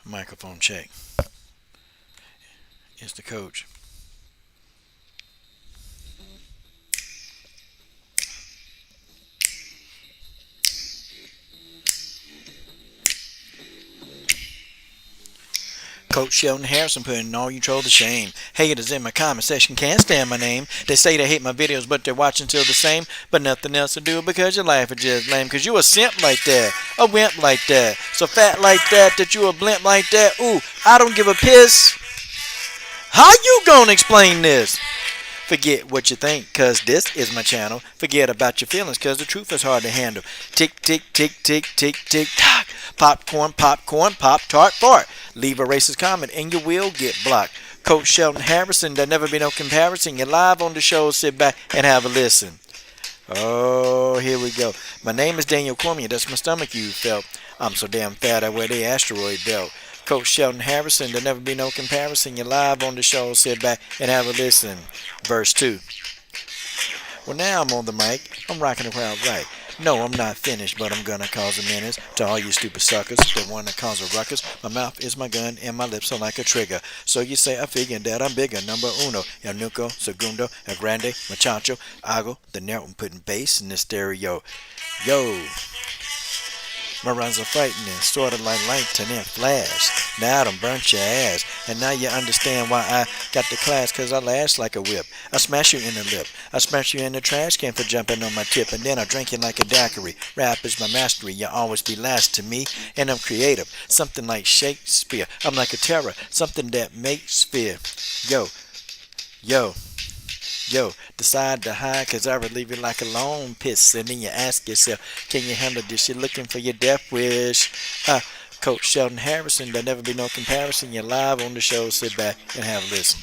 Microphone check. It's the coach. Coach Sheldon Harrison putting all you troll to shame. Haters in my comment section can't stand my name. They say they hate my videos, but they're watching till the same. But nothing else to do because your life is just lame. Cause you a simp like that, a wimp like that, so fat like that that you a blimp like that. Ooh, I don't give a piss. How you gonna explain this? Forget what you think, cause this is my channel. Forget about your feelings, cause the truth is hard to handle. Tick, tick, tick, tick, tick, tick, tock. Popcorn, popcorn, pop tart fart. Leave a racist comment and you will get blocked. Coach Sheldon Harrison, there'll never be no comparison. You're live on the show, sit back and have a listen. Oh, here we go. My name is Daniel Cormier, that's my stomach you felt. I'm so damn fat I wear the asteroid belt. Coach Sheldon Harrison, there'll never be no comparison. You're live on the show, sit back and have a listen. Verse 2. Well, now I'm on the mic. I'm rocking the crowd right. No, I'm not finished, but I'm gonna cause a menace to all you stupid suckers that wanna cause a ruckus. My mouth is my gun and my lips are like a trigger. So you say I figure that I'm bigger. Number uno, el nuco, segundo, el grande, muchacho, hago, the narrow. I'm putting bass in the stereo. Yo, my runs are frightening, sort of like lightning and flash. Now I done burnt your ass, and now you understand why I got the class, cause I lash like a whip. I smash you in the lip, I smash you in the trash can for jumping on my tip, and then I drink you like a daiquiri. Rap is my mastery, you'll always be last to me, and I'm creative, something like Shakespeare. I'm like a terror, something that makes fear. Yo, yo. Yo, decide to hide, cause I would leave you like a lone piss. And then you ask yourself, can you handle this? You're looking for your death wish. Coach Sheldon Harrison, there'll never be no comparison. You're live on the show, sit back and have a listen.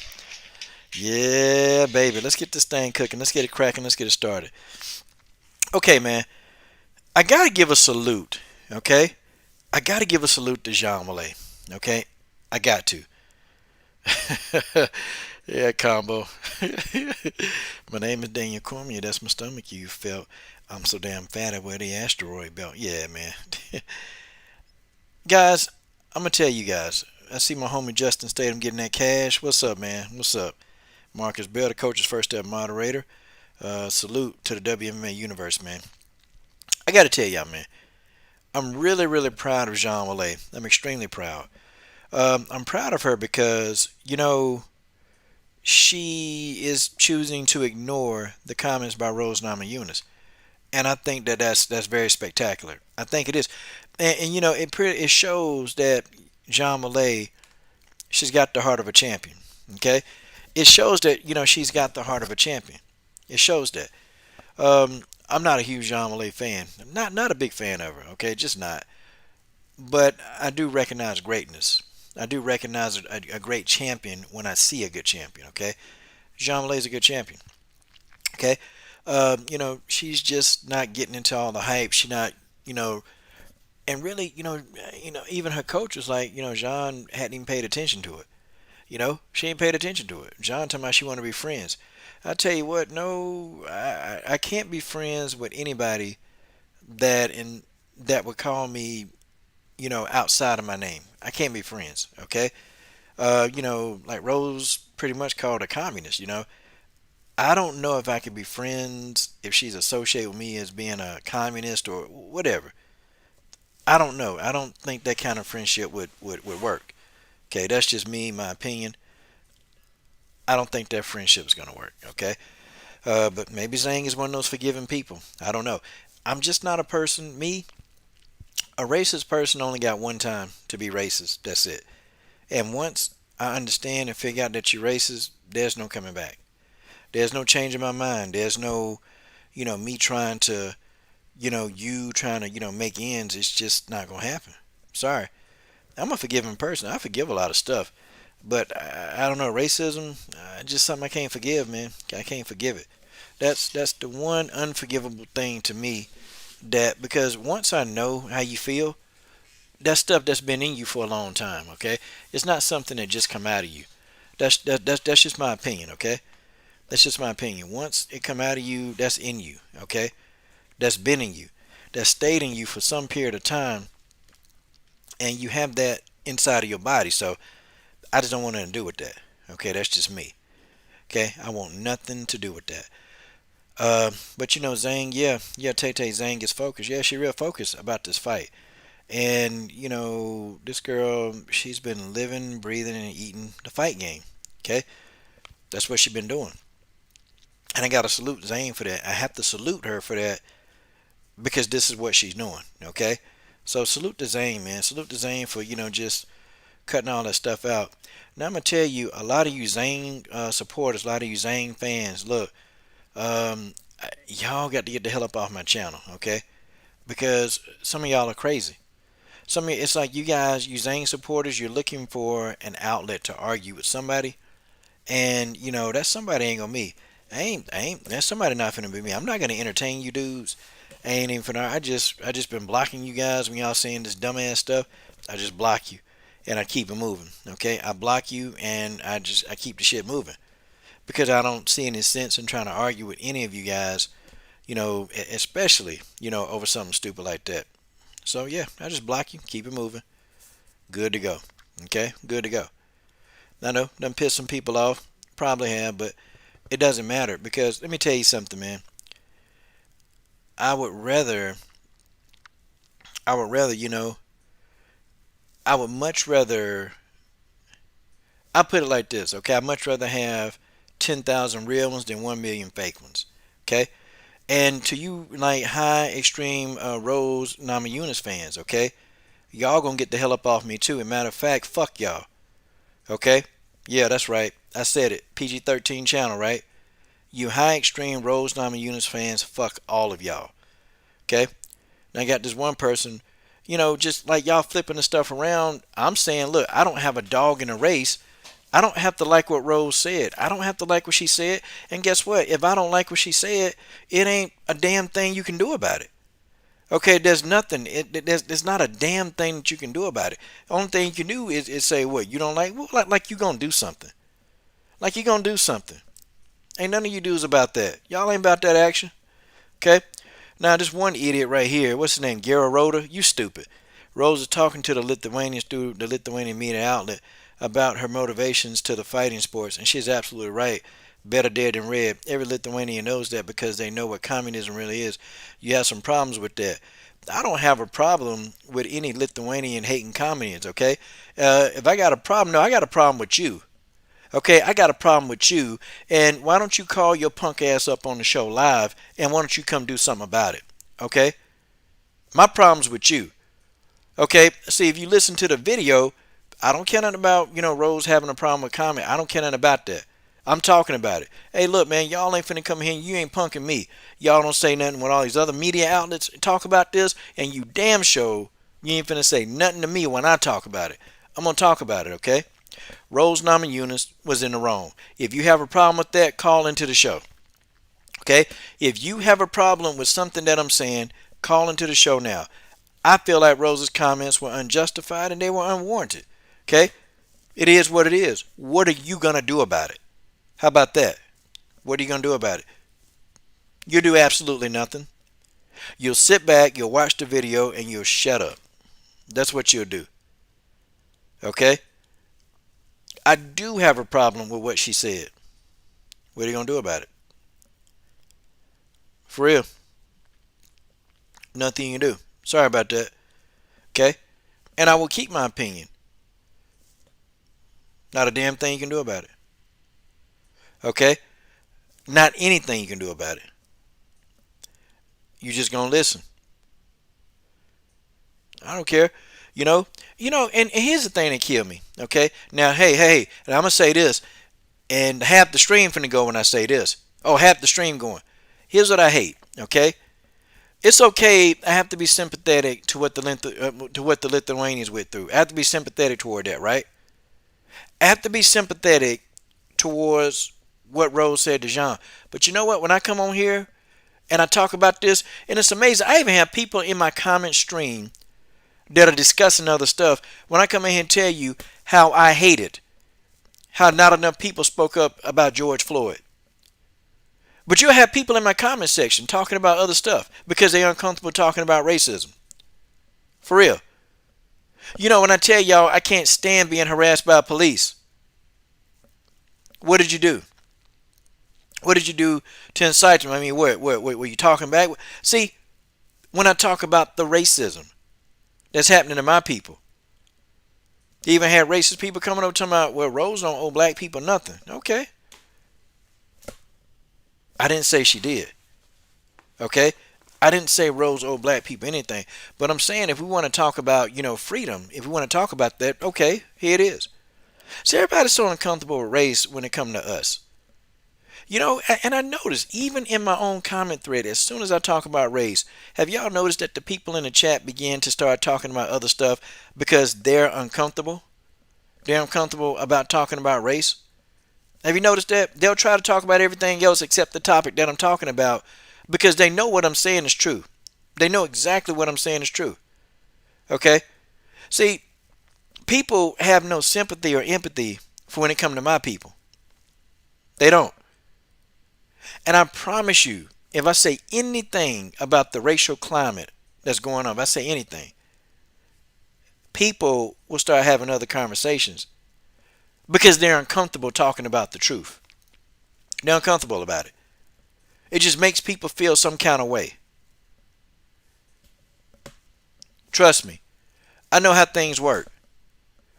Yeah, baby, let's get this thing cooking. Let's get it cracking. Let's get it started. Okay, man, I gotta give a salute, okay? I gotta give a salute to Zhang. Okay? I got to. Yeah, combo. My name is Daniel Cormier. That's my stomach you felt. I'm so damn fat I wear the asteroid belt. Yeah, man. Guys, I'm going to tell you guys. I see my homie Justin Statham getting that cash. What's up, man? What's up? Marcus Bell, the coach's first step moderator. Salute to the WMA universe, man. I got to tell y'all, man. I'm really, really proud of Jean Malay. I'm extremely proud. I'm proud of her because, she is choosing to ignore the comments by Rose Namajunas, and I think that that's very spectacular. I think it is, and it shows that Jean Malay, she's got the heart of a champion. Okay, it shows that she's got the heart of a champion. It shows that. I'm not a huge Jean Malay fan. Not a big fan of her. Okay, just not. But I do recognize greatness. I do recognize a great champion when I see a good champion. Okay, Jean Malay's a good champion. Okay, she's just not getting into all the hype. She not, and really, even her coach was like, Jean hadn't even paid attention to it. She ain't paid attention to it. Jean told me she want to be friends. I tell you what, no, I can't be friends with anybody that would call me outside of my name. I can't be friends, okay? Like Rose pretty much called a communist. I don't know if I could be friends if she's associated with me as being a communist or whatever. I don't know. I don't think that kind of friendship would work. Okay, that's just me, my opinion. I don't think that friendship's going to work, okay? But maybe Zhang is one of those forgiving people. I don't know. I'm just not a person, a racist person only got one time to be racist. That's it. And once I understand and figure out that you're racist, there's no coming back. There's no changing my mind. There's no, me trying to, you trying to, make ends. It's just not going to happen. Sorry. I'm a forgiving person. I forgive a lot of stuff. But I don't know, racism, just something I can't forgive, man. I can't forgive it. That's the one unforgivable thing to me, that because once I know how you feel, that's stuff that's been in you for a long time, okay? It's not something that just come out of you. That's just my opinion, okay? That's just my opinion. Once it come out of you, that's in you, okay? That's been in you. That's stayed in you for some period of time, and you have that inside of your body. So I just don't want nothing to do with that. Okay, that's just me. Okay, I want nothing to do with that. But Zhang, yeah, Tay Tay Zhang is focused. Yeah, she real focused about this fight. And this girl, she's been living, breathing, and eating the fight game. Okay, that's what she's been doing. And I gotta salute Zane for that. I have to salute her for that because this is what she's doing. Okay, so salute to Zane, man. Salute to Zane for just cutting all that stuff out. Now I'm gonna tell you, a lot of you Zane supporters, a lot of you Zane fans, look, y'all got to get the hell up off my channel, okay? Because some of y'all are crazy. Some of you, it's like you guys, you Zane supporters, you're looking for an outlet to argue with somebody, and that somebody ain't gonna be. I ain't. That's somebody not finna be me. I'm not gonna entertain you dudes. I ain't even finna. I just been blocking you guys when y'all saying this dumbass stuff. I just block you, and I keep it moving. Okay, I block you, and I keep the shit moving because I don't see any sense in trying to argue with any of you guys. Especially over something stupid like that. So yeah, I just block you, keep it moving. Good to go. Okay, good to go. I know, done pissed some people off. Probably have, but it doesn't matter because let me tell you something, man. I would rather, I would rather, I would much rather, I put it like this, okay? I'd much rather have 10,000 real ones than 1 million fake ones, okay? And to you, like, high extreme Rose Namajunas fans, okay? Y'all gonna get the hell up off me, too. As a matter of fact, fuck y'all, okay? Yeah, that's right. I said it. PG-13 channel, right? You high extreme Rose Namajunas fans, fuck all of y'all, okay? Now I got this one person, just like y'all flipping the stuff around. I'm saying, look, I don't have a dog in a race. I don't have to like what Rose said. I don't have to like what she said. And guess what? If I don't like what she said, it ain't a damn thing you can do about it. Okay, there's nothing. There's not a damn thing that you can do about it. The only thing you can do is say what you don't like. Well, like you gonna do something. Like you gonna do something. Ain't none of you dudes about that. Y'all ain't about that action. Okay. Now this one idiot right here. What's his name? Gero Roda. You stupid. Rose is talking to the Lithuanians through the Lithuanian media outlet about her motivations to the fighting sports, and she's absolutely right. Better dead than red. Every Lithuanian knows that because they know what communism really is. You have some problems with that. I don't have a problem with any Lithuanian hating communists, okay? If I got a problem, no, I got a problem with you. Okay, I got a problem with you, and why don't you call your punk ass up on the show live, and why don't you come do something about it, okay? My problem's with you. Okay, see, if you listen to the video, I don't care nothing about, Rose having a problem with comment. I don't care nothing about that. I'm talking about it. Hey, look, man, y'all ain't finna come here and you ain't punking me. Y'all don't say nothing when all these other media outlets talk about this, and you damn sure you ain't finna say nothing to me when I talk about it. I'm gonna talk about it, okay? Rose Namajunas was in the wrong. If you have a problem with that, call into the show. Okay? If you have a problem with something that I'm saying, call into the show now. I feel like Rose's comments were unjustified and they were unwarranted. Okay? It is what it is. What are you going to do about it? How about that? What are you going to do about it? You'll do absolutely nothing. You'll sit back, you'll watch the video, and you'll shut up. That's what you'll do. Okay? I do have a problem with what she said. What are you going to do about it? For real. Nothing you can do. Sorry about that. Okay? And I will keep my opinion. Not a damn thing you can do about it. Okay? Not anything you can do about it. You just gonna listen. I don't care. And here's the thing that killed me. Okay? Now, hey, and I'm gonna say this, and half the stream finna go when I say this. Oh, half the stream going. Here's what I hate. Okay? It's okay. I have to be sympathetic to what the Lithuanians went through. I have to be sympathetic toward that, right? I have to be sympathetic towards what Rose said to Zhang. But you know what? When I come on here and I talk about this, and it's amazing. I even have people in my comment stream that are discussing other stuff. When I come in here and tell you how I hate it, how not enough people spoke up about George Floyd. But you'll have people in my comment section talking about other stuff because they're uncomfortable talking about racism. For real. You know, when I tell y'all I can't stand being harassed by police, what did you do? What did you do to incite them? I mean, what were you talking back? See, when I talk about the racism that's happening to my people, you even had racist people coming up talking about, well, Rose don't owe black people nothing. Okay. I didn't say she did. Okay. I didn't say Rose owed black people anything. But I'm saying if we want to talk about, freedom, if we want to talk about that, okay, here it is. See, everybody's so uncomfortable with race when it comes to us. And I noticed, even in my own comment thread, as soon as I talk about race, have y'all noticed that the people in the chat begin to start talking about other stuff because they're uncomfortable? They're uncomfortable about talking about race. Have you noticed that? They'll try to talk about everything else except the topic that I'm talking about because they know what I'm saying is true. They know exactly what I'm saying is true. Okay? See, people have no sympathy or empathy for when it comes to my people. They don't. And I promise you, if I say anything about the racial climate that's going on, if I say anything, people will start having other conversations because they're uncomfortable talking about the truth. They're uncomfortable about it. It just makes people feel some kind of way. Trust me. I know how things work.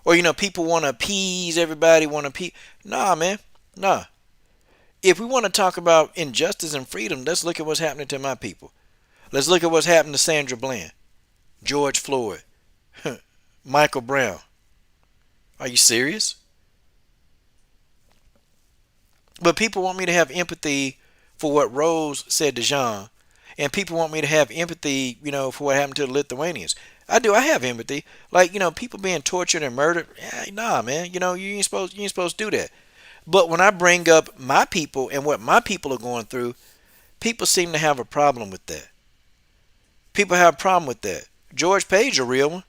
Or, people want to appease everybody, Nah, man. Nah. If we want to talk about injustice and freedom, let's look at what's happening to my people. Let's look at what's happened to Sandra Bland, George Floyd, Michael Brown. Are you serious? But people want me to have empathy for what Rose said to Zhang. And people want me to have empathy, for what happened to the Lithuanians. I do. I have empathy. Like, people being tortured and murdered. Nah, man. You ain't supposed to do that. But when I bring up my people and what my people are going through, people seem to have a problem with that. People have a problem with that. George Page is a real one.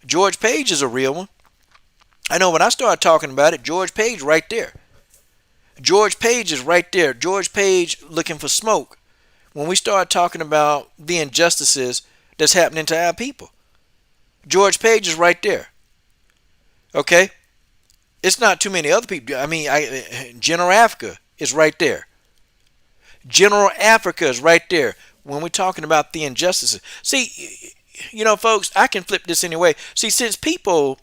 George Page is a real one. I know when I start talking about it, George Page right there. George Page is right there. George Page looking for smoke when we start talking about the injustices that's happening to our people. George Page is right there. Okay? It's not too many other people. I mean, General Africa is right there. General Africa is right there when we're talking about the injustices. See, folks, I can flip this anyway. See, since people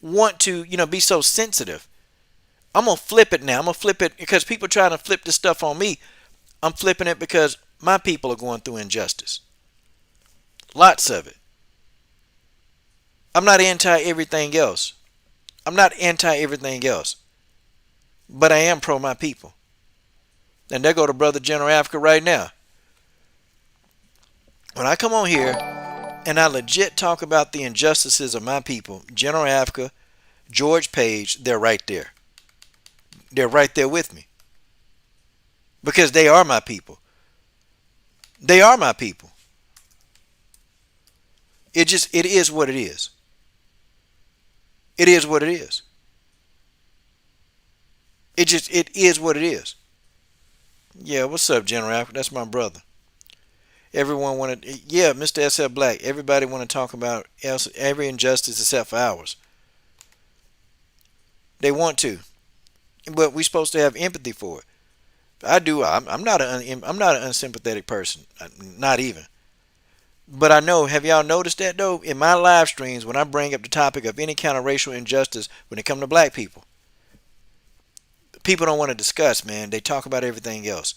want to, be so sensitive, I'm going to flip it now. I'm going to flip it because people trying to flip this stuff on me. I'm flipping it because my people are going through injustice. Lots of it. I'm not anti everything else. I'm not anti everything else. But I am pro my people. And there go to Brother General Africa right now. When I come on here and I legit talk about the injustices of my people, General Africa, George Page, they're right there. They're right there with me. Because they are my people. They are my people. It is what it is. It is what it is. It is what it is. Yeah, what's up, General Africa? That's my brother. Everyone wanted, yeah, Mr. SF Black. Everybody want to talk about every injustice except for ours. They want to, but we're supposed to have empathy for it. I do. I'm not an unsympathetic person. Not even. But I know, have y'all noticed that though? In my live streams, when I bring up the topic of any kind of racial injustice when it comes to black people, people don't want to discuss, man. They talk about everything else.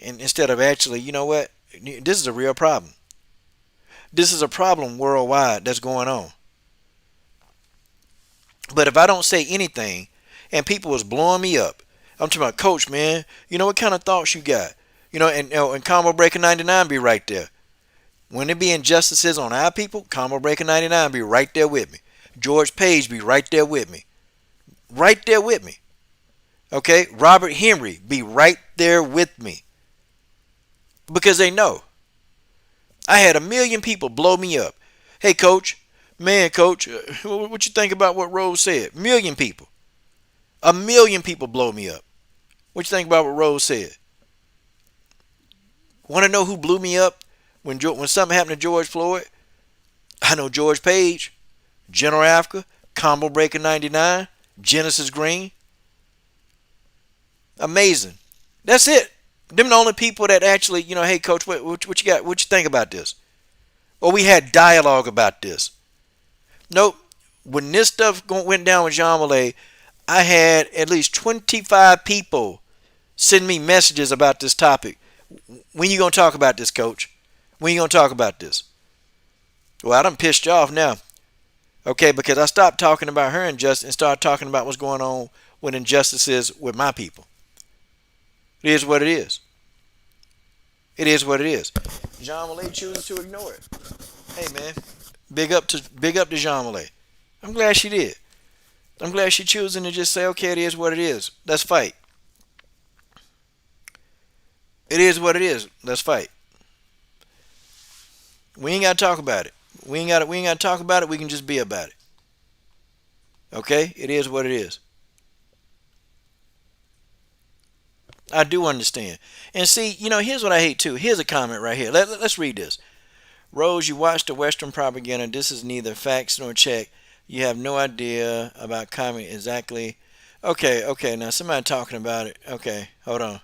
And instead of actually, you know what? This is a real problem. This is a problem worldwide that's going on. But if I don't say anything and people was blowing me up, I'm talking about, Coach, man, what kind of thoughts you got? And Combo Breaker 99 be right there. When there be injustices on our people, Combo Breaker 99 be right there with me. George Page be right there with me. Right there with me. Okay? Robert Henry be right there with me. Because they know. I had 1 million people blow me up. Hey, Coach. Man, Coach, what you think about what Rose said? 1 million people. 1 million people blow me up. What you think about what Rose said? Want to know who blew me up when something happened to George Floyd? I know George Page. General Africa, Combo Breaker 99, Genesis Green. Amazing. That's it. Them the only people that actually, hey coach, what you got? What you think about this? Or we had dialogue about this. Nope. When this stuff went down with Jean Malay, I had at least 25 people send me messages about this topic. When you gonna talk about this, coach? When you gonna talk about this? Well, I done pissed you off now. Okay, because I stopped talking about her injustice and started talking about what's going on with injustices with my people. It is what it is. It is what it is. Jean Malay chooses to ignore it. Hey man, big up to Jean Malay. I'm glad she did. I'm glad she choosing to just say, okay, it is what it is. Let's fight. It is what it is. Let's fight. We ain't gotta talk about it. We ain't gotta talk about it. We can just be about it. Okay? It is what it is. I do understand. And see, here's what I hate too. Here's a comment right here. Let's read this. Rose, you watch the Western propaganda. This is neither facts nor check. You have no idea about comedy exactly. Okay. Now somebody talking about it. Okay, hold on.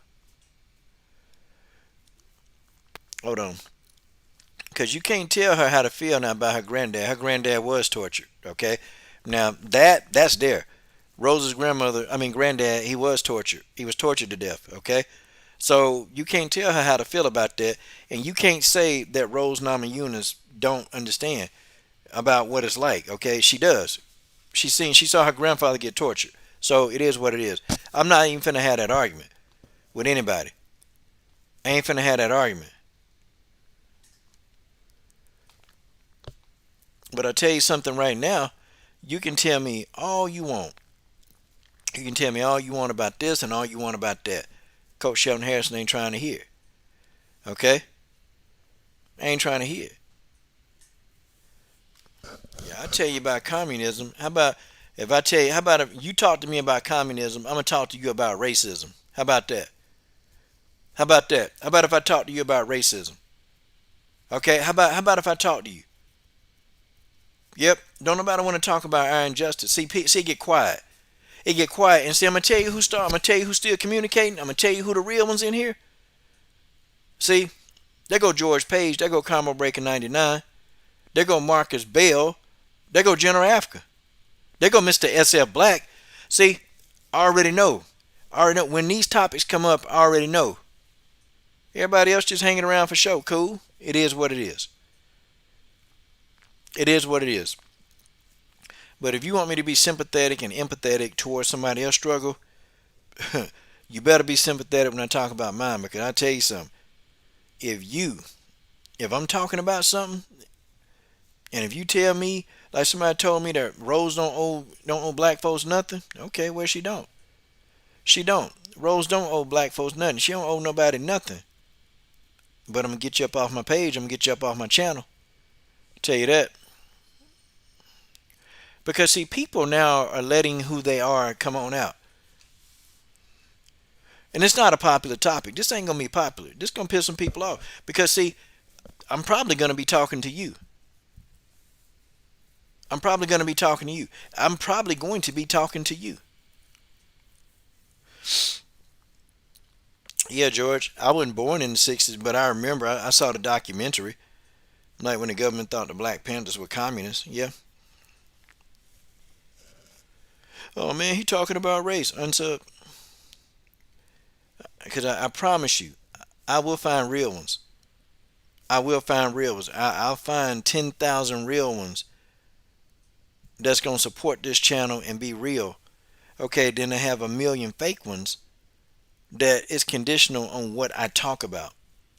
Because you can't tell her how to feel now about her granddad. Her granddad was tortured. Okay, now that's there. Rose's granddad, he was tortured. He was tortured to death. Okay, so you can't tell her how to feel about that, and you can't say that Rose Namajunas don't understand about what it's like. Okay, she does. She saw her grandfather get tortured. So it is what it is. I'm not even finna have that argument with anybody. I ain't finna have that argument. But I'll tell you something right now. You can tell me all you want. You can tell me all you want about this and all you want about that. Coach Shelton Harrison ain't trying to hear. Okay? I ain't trying to hear. Yeah, I tell you about communism. How about if you talk to me about communism, I'm gonna talk to you about racism. How about that? How about that? How about if I talk to you about racism? Okay, how about if I talk to you? Yep. Don't nobody want to talk about our injustice. See, it get quiet. It get quiet. And see, I'm gonna tell you who's still communicating. I'm gonna tell you who the real ones in here. See, there go George Page. There go Combo Breaker 99. There go Marcus Bell. There go General Africa. There go Mr. SF Black. See, I already know. When these topics come up. I already know. Everybody else just hanging around for show. Cool. It is what it is. It is what it is. But if you want me to be sympathetic and empathetic towards somebody else's struggle, you better be sympathetic when I talk about mine. Because I tell you something. If I'm talking about something, and if you tell me, like somebody told me that Rose don't owe black folks nothing, okay, well she don't. She don't. Rose don't owe black folks nothing. She don't owe nobody nothing. But I'm gonna get you up off my page. I'm gonna get you up off my channel. Tell you that. Because see, people now are letting who they are come on out. And it's not a popular topic. This ain't gonna be popular. This gonna piss some people off. Because see, I'm probably gonna be talking to you. I'm probably going to be talking to you. I'm probably going to be talking to you. Yeah, George, I wasn't born in the 60s, but I remember I saw the documentary. Like when the government thought the Black Panthers were communists. Yeah. Oh, man, he talking about race. Unsub. Because I promise you, I will find real ones. I will find real ones. I'll find 10,000 real ones that's going to support this channel and be real. Okay, then I have a million fake ones that is conditional on what I talk about.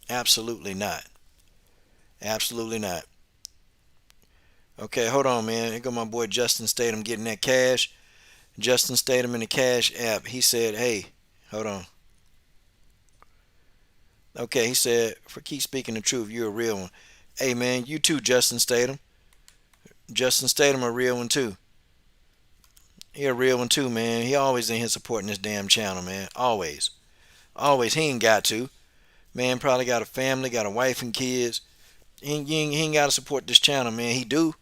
Absolutely not. Absolutely not. Okay, hold on, man. Here go my boy Justin Statham getting that cash. Justin Statham in the Cash app. He said, hey, hold on. Okay, he said, for keep speaking the truth, you're a real one. Hey, man, you too, Justin Statham. Justin Statham a real one too. He a real one too, man. He always in here supporting this damn channel, man. Always. Always. He ain't got to. Man probably got a family, got a wife and kids. He ain't got to support this channel, man. He do.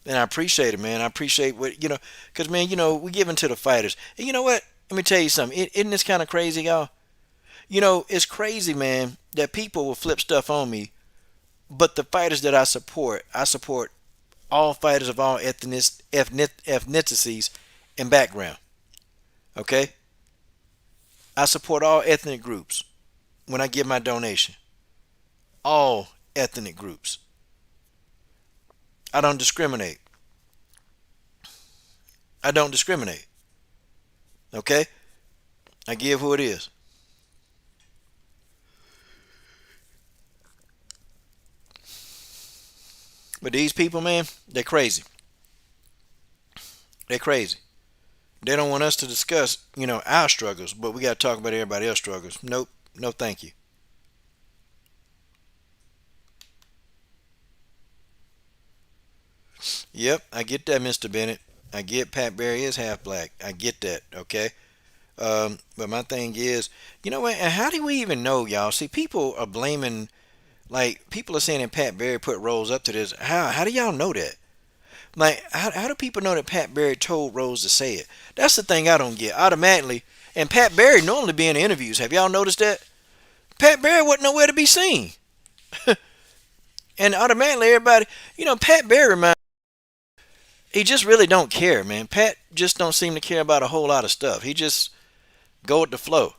And I appreciate it, man. I appreciate what, because, man, we give into the fighters. And you know what? Let me tell you something. Isn't this kind of crazy, y'all? It's crazy, man, that people will flip stuff on me, but the fighters that I support all fighters of all ethnicities and background. Okay? I support all ethnic groups when I give my donation. All ethnic groups. I don't discriminate. I don't discriminate. Okay? I give who it is. But these people, man, they're crazy. They're crazy. They don't want us to discuss, our struggles, but we got to talk about everybody else's struggles. Nope. No, thank you. Yep, I get that, Mr. Bennett. I get Pat Barry is half black. I get that, okay? But my thing is, you know what? And how do we even know, y'all? See, people are blaming, like, people are saying that Pat Barry put Rose up to this. How do y'all know that? Like, how do people know that Pat Barry told Rose to say it? That's the thing I don't get. Automatically, and Pat Barry normally be in interviews. Have y'all noticed that? Pat Barry wasn't nowhere to be seen. And automatically, everybody, Pat Barry, man, he just really don't care, man. Pat just don't seem to care about a whole lot of stuff. He just go with the flow.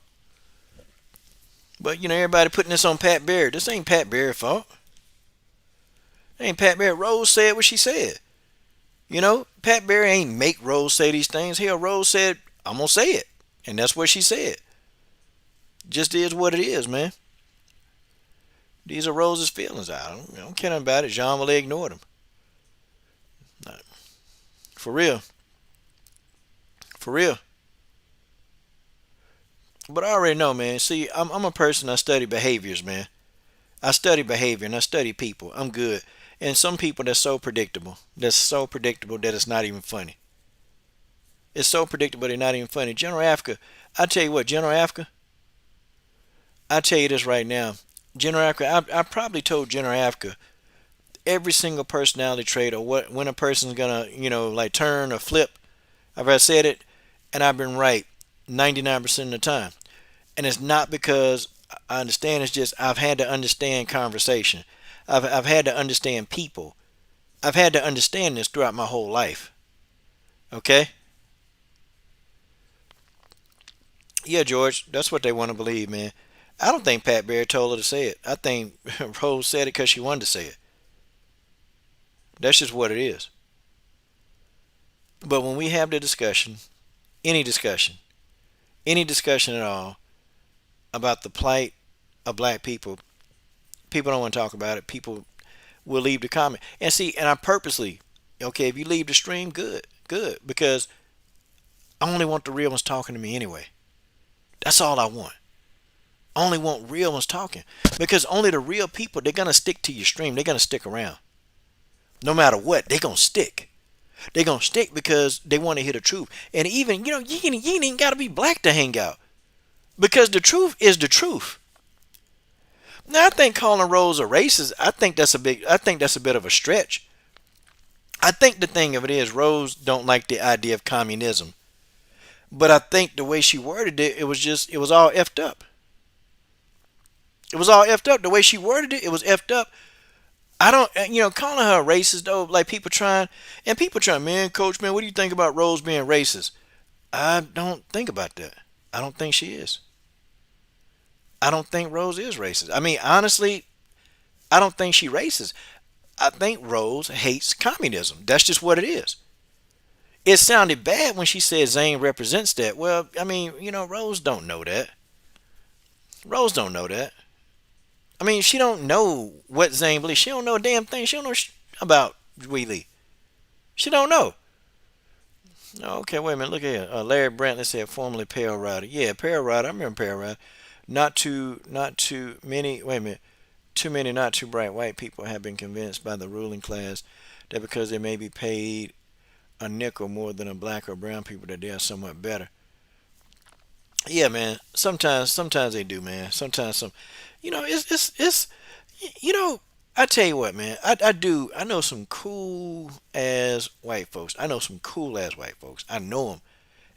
But, everybody putting this on Pat Barry. This ain't Pat Barry's fault. It ain't Pat Barry. Rose said what she said. Pat Barry ain't make Rose say these things. Hell, Rose said, I'm going to say it. And that's what she said. Just is what it is, man. These are Rose's feelings. I don't care nothing about it. Jean Malie ignored him. For real. For real. But I already know, man. See, I'm a person, I study behaviors, man. I study behavior and I study people. I'm good. And some people that's so predictable. That's so predictable that it's not even funny. It's so predictable they're not even funny. General Africa, I tell you what, General Africa, I tell you this right now. General Africa, I probably told General Africa every single personality trait or what when a person's gonna, like turn or flip. I've said it and I've been right 99% of the time. And it's not because I understand, it's just I've had to understand conversation. I've had to understand people. I've had to understand this throughout my whole life. Okay? Yeah, George, that's what they want to believe, man. I don't think Pat Bear told her to say it. I think Rose said it because she wanted to say it. That's just what it is. But when we have the discussion, any discussion, any discussion at all about the plight of black people, people don't want to talk about it. People will leave the comment. And see, and I purposely, okay, if you leave the stream, good, good, because I only want the real ones talking to me anyway. That's all I want. I only want real ones talking because only the real people, they're going to stick to your stream. They're going to stick around. No matter what, they're going to stick. They're going to stick because they want to hear the truth. And even, you ain't even got to be black to hang out because the truth is the truth. Now, I think calling Rose a racist, I think that's a bit of a stretch. I think the thing of it is Rose don't like the idea of communism. But I think the way she worded it, it was all effed up. It was all effed up. The way she worded it, it was effed up. I don't, calling her a racist though, like people trying, man, coach, man, what do you think about Rose being racist? I don't think about that. I don't think she is. I don't think Rose is racist. I mean, honestly, I don't think she racist. I think Rose hates communism. That's just what it is. It sounded bad when she said Zane represents that. Well, I mean, Rose don't know that. Rose don't know that. I mean, she don't know what Zane believes. She don't know a damn thing. She don't know about Wheatley. She don't know. Okay, wait a minute. Look here. Larry Brantley said formerly Pale Rider. Yeah, Pale Rider. I remember Pale Rider. Not too many. Wait a minute. Too many not too bright white people have been convinced by the ruling class that because they may be paid a nickel more than a black or brown people that they are somewhat better. Yeah, man. Sometimes they do, man. Sometimes some, it's you know, I tell you what, man. I do. I know some cool ass white folks. I know some cool ass white folks. I know them,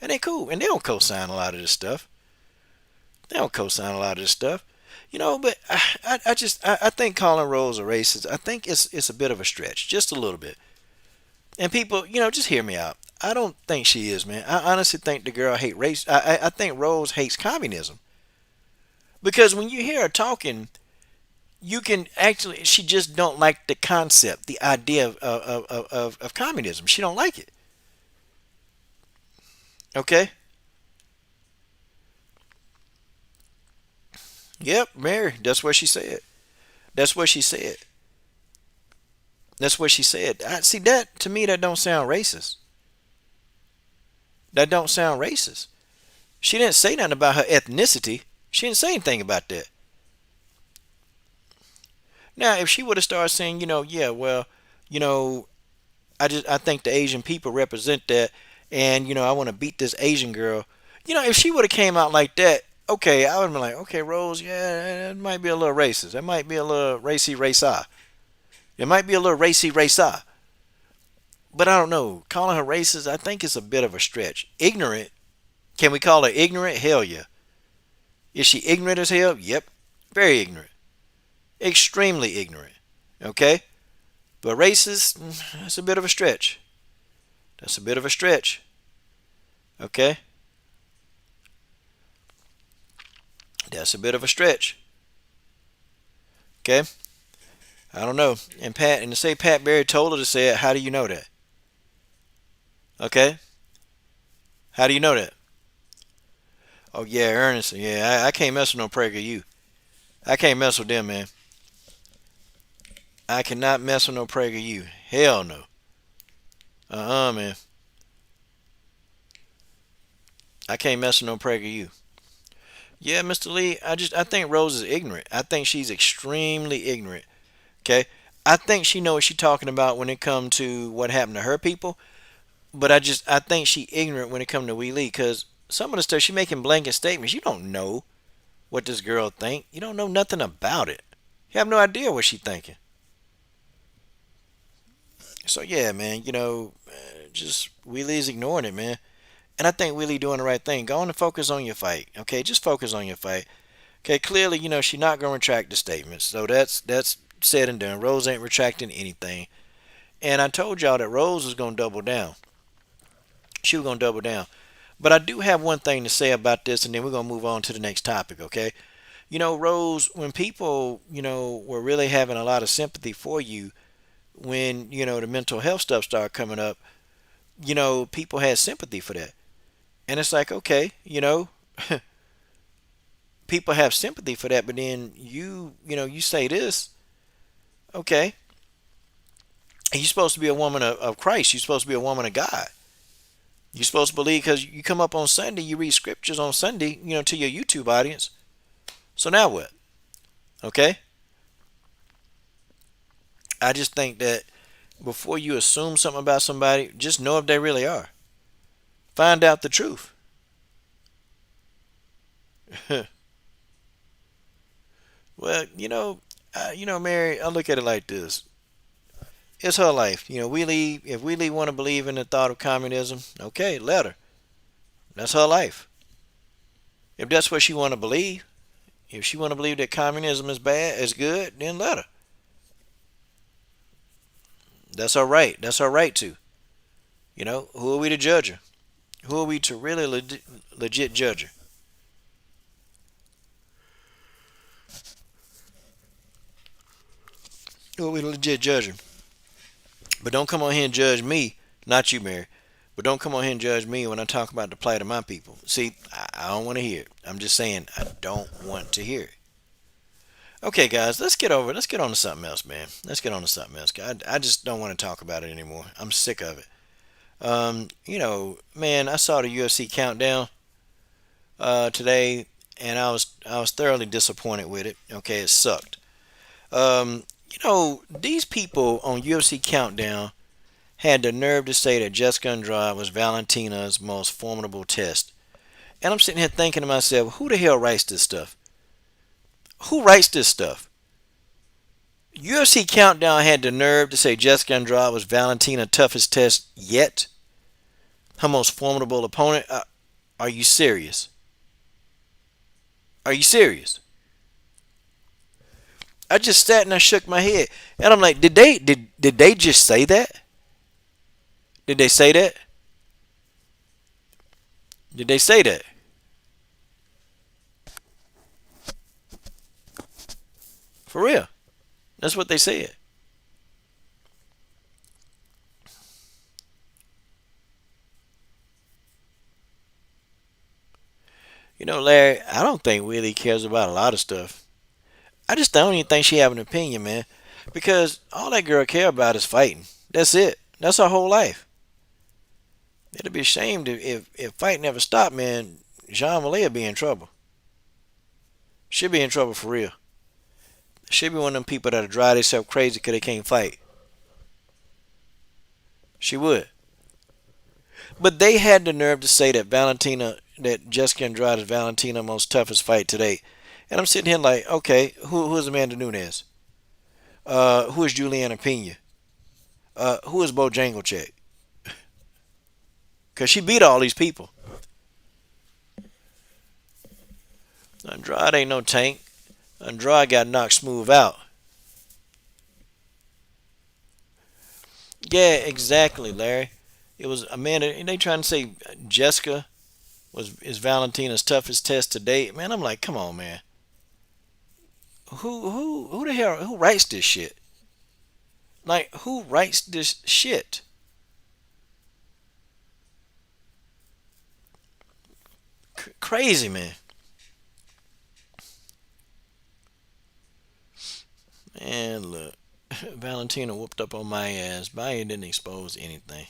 and they cool, and they don't co-sign a lot of this stuff. They don't co-sign a lot of this stuff, But I think calling Rose a racist. I think it's a bit of a stretch, just a little bit. And people, just hear me out. I don't think she is, man. I honestly think the girl hate race. I think Rose hates communism because when you hear her talking, you can actually. She just don't like the concept, the idea of communism. She don't like it. Okay. Yep, Mary. That's what she said. That's what she said. That's what she said. I see that to me. That don't sound racist. That don't sound racist. She didn't say nothing about her ethnicity. She didn't say anything about that. Now, if she would have started saying, yeah, well, you know, I think the Asian people represent that, and I want to beat this Asian girl. If she would have came out like that, okay, I would have been like, okay, Rose, yeah, it might be a little racist. It might be a little racy racer. It might be a little racy racer. But I don't know. Calling her racist, I think it's a bit of a stretch. Ignorant. Can we call her ignorant? Hell yeah. Is she ignorant as hell? Yep. Very ignorant. Extremely ignorant. Okay? But racist, that's a bit of a stretch. That's a bit of a stretch. Okay? That's a bit of a stretch. Okay? I don't know. And to say Pat Berry told her to say it, how do you know that? Okay? How do you know that? Oh yeah, Ernest. Yeah, I can't mess with no PragerU. I can't mess with them, man. I cannot mess with no PragerU. Hell no. Man. I can't mess with no PragerU. Yeah, Mr. Lee, I think Rose is ignorant. I think she's extremely ignorant. Okay? I think she knows what she's talking about when it comes to what happened to her people, but I think she ignorant when it comes to Wee Lee because some of the stuff she making blanket statements. You don't know what this girl think. You don't know nothing about it. You have no idea what she thinking. So yeah, man, just Wee Lee's ignoring it, man. And I think Wee Lee doing the right thing. Go on and focus on your fight. Okay, just focus on your fight. Okay, clearly, she's not gonna retract the statements. So that's said and done. Rose ain't retracting anything. And I told y'all that Rose was gonna double down. She was gonna double down. But I do have one thing to say about this, and then we're gonna move on to the next topic. Okay, Rose, when people were really having a lot of sympathy for you when the mental health stuff started coming up, people had sympathy for that. And it's like, okay, people have sympathy for that, but then you say this, okay, and you're supposed to be a woman of Christ. You're supposed to be a woman of God. You're supposed to believe because you come up on Sunday, you read scriptures on Sunday, to your YouTube audience. So now what? Okay? I just think that before you assume something about somebody, just know if they really are. Find out the truth. Well, Mary, I look at it like this. It's her life. If we want to believe in the thought of communism, okay, let her. That's her life. If that's what she want to believe, if she want to believe that communism is bad, is good, then let her. That's her right. That's her right to. Who are we to judge her? Who are we to really legit judge her? Who are we to legit judge her? But don't come on here and judge me, not you, Mary. But don't come on here and judge me when I talk about the plight of my people. See, I don't want to hear it. I'm just saying I don't want to hear it. Okay, guys, let's get on to something else, man. Let's get on to something else. I just don't want to talk about it anymore. I'm sick of it. Man, I saw the UFC countdown today, and I was thoroughly disappointed with it. Okay, it sucked. These people on UFC countdown had the nerve to say that Jessica Andrade was Valentina's most formidable test. And I'm sitting here thinking to myself, who the hell writes this stuff? Who writes this stuff? UFC Countdown had the nerve to say Jessica Andrade was Valentina's toughest test yet, her most formidable opponent. Are you serious? Are you serious? I just sat and I shook my head, and I'm like, did they just say that? Did they say that? Did they say that? For real? That's what they said. You know, Larry, I don't think Willie cares about a lot of stuff. I just don't even think she have an opinion, man. Because all that girl care about is fighting. That's it. That's her whole life. It'd be ashamed if fight never stopped, man. Jean Malay would be in trouble. She'd be in trouble for real. She'd be one of them people that'll drive themselves crazy because they can't fight. She would. But they had the nerve to say that Jessica Andrade is Valentina's most toughest fight today. And I'm sitting here like, okay, who is Amanda Nunes? Who is Juliana Pena? Who is Bojangles? Because she beat all these people. Andrade ain't no tank. Andrade got knocked smooth out. Yeah, exactly, Larry. It was Amanda. And they trying to say Jessica is Valentina's toughest test to date. Man, I'm like, come on, man. Who the hell who writes this shit? Like, who writes this shit? Crazy, man. And look, Valentina whooped up on my ass, but I didn't expose anything.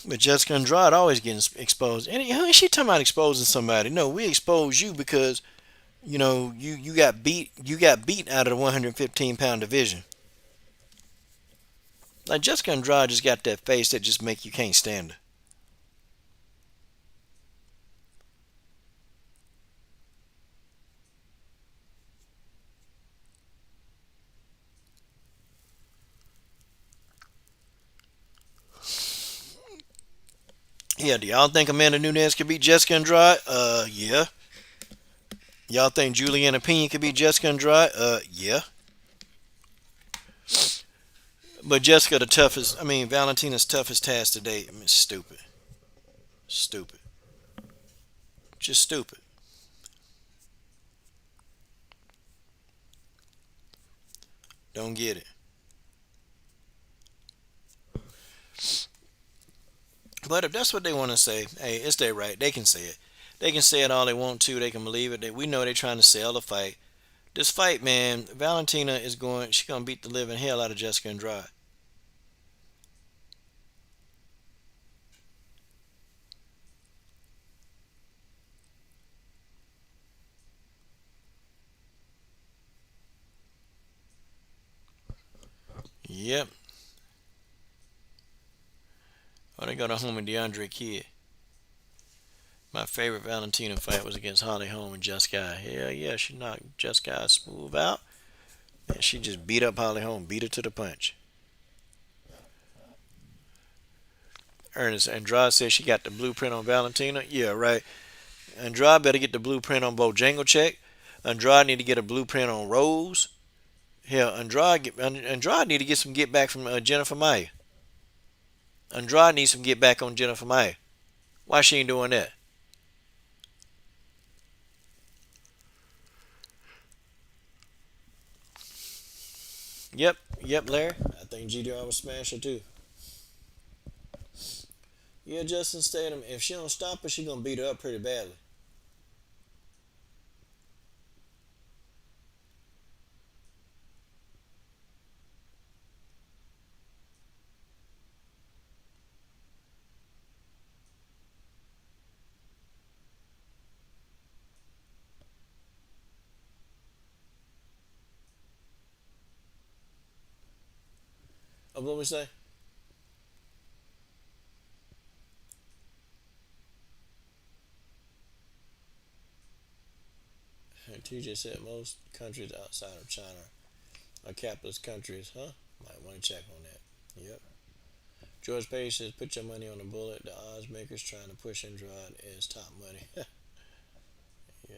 But Jessica Andrade always getting exposed. And who is she talking about exposing somebody? No, we expose you because you got beat out of the 115-pound division. Like Jessica Andrade just got that face that just make you can't stand her. Yeah, do y'all think Amanda Nunes could beat Jessica Andrade? Yeah. Y'all think Juliana Pena could beat Jessica Andrade? Yeah. But Jessica the toughest. I mean, Valentina's toughest task today. I mean, stupid, stupid, just stupid. Don't get it. But if that's what they want to say, hey, it's their right. They can say it. They can say it all they want to. They can believe it. We know they're trying to sell the fight. This fight, man, Valentina is going. She's gonna beat the living hell out of Jessica Andrade. Yep. Oh, they got a home in DeAndre Kidd. My favorite Valentina fight was against Holly Holm and Jessica. Hell yeah, she knocked Jessica smooth out. And she just beat up Holly Holm, beat her to the punch. Ernest Andrade says she got the blueprint on Valentina. Yeah, right. Andrade better get the blueprint on Bojangles. Andrade need to get a blueprint on Rose. Hell, Andrade need to get some get back from Jennifer Maia. Andrade needs some get back on Jennifer Maia. Why she ain't doing that? Yep, yep, Larry. I think GDR was smash her too. Yeah, Justin Statham. If she don't stop her, she gonna beat her up pretty badly. What we say? She just said most countries outside of China are capitalist countries, huh? Might want to check on that. Yep. George Page says, put your money on a bullet. The odds makers trying to push Andrade as top money. Yeah.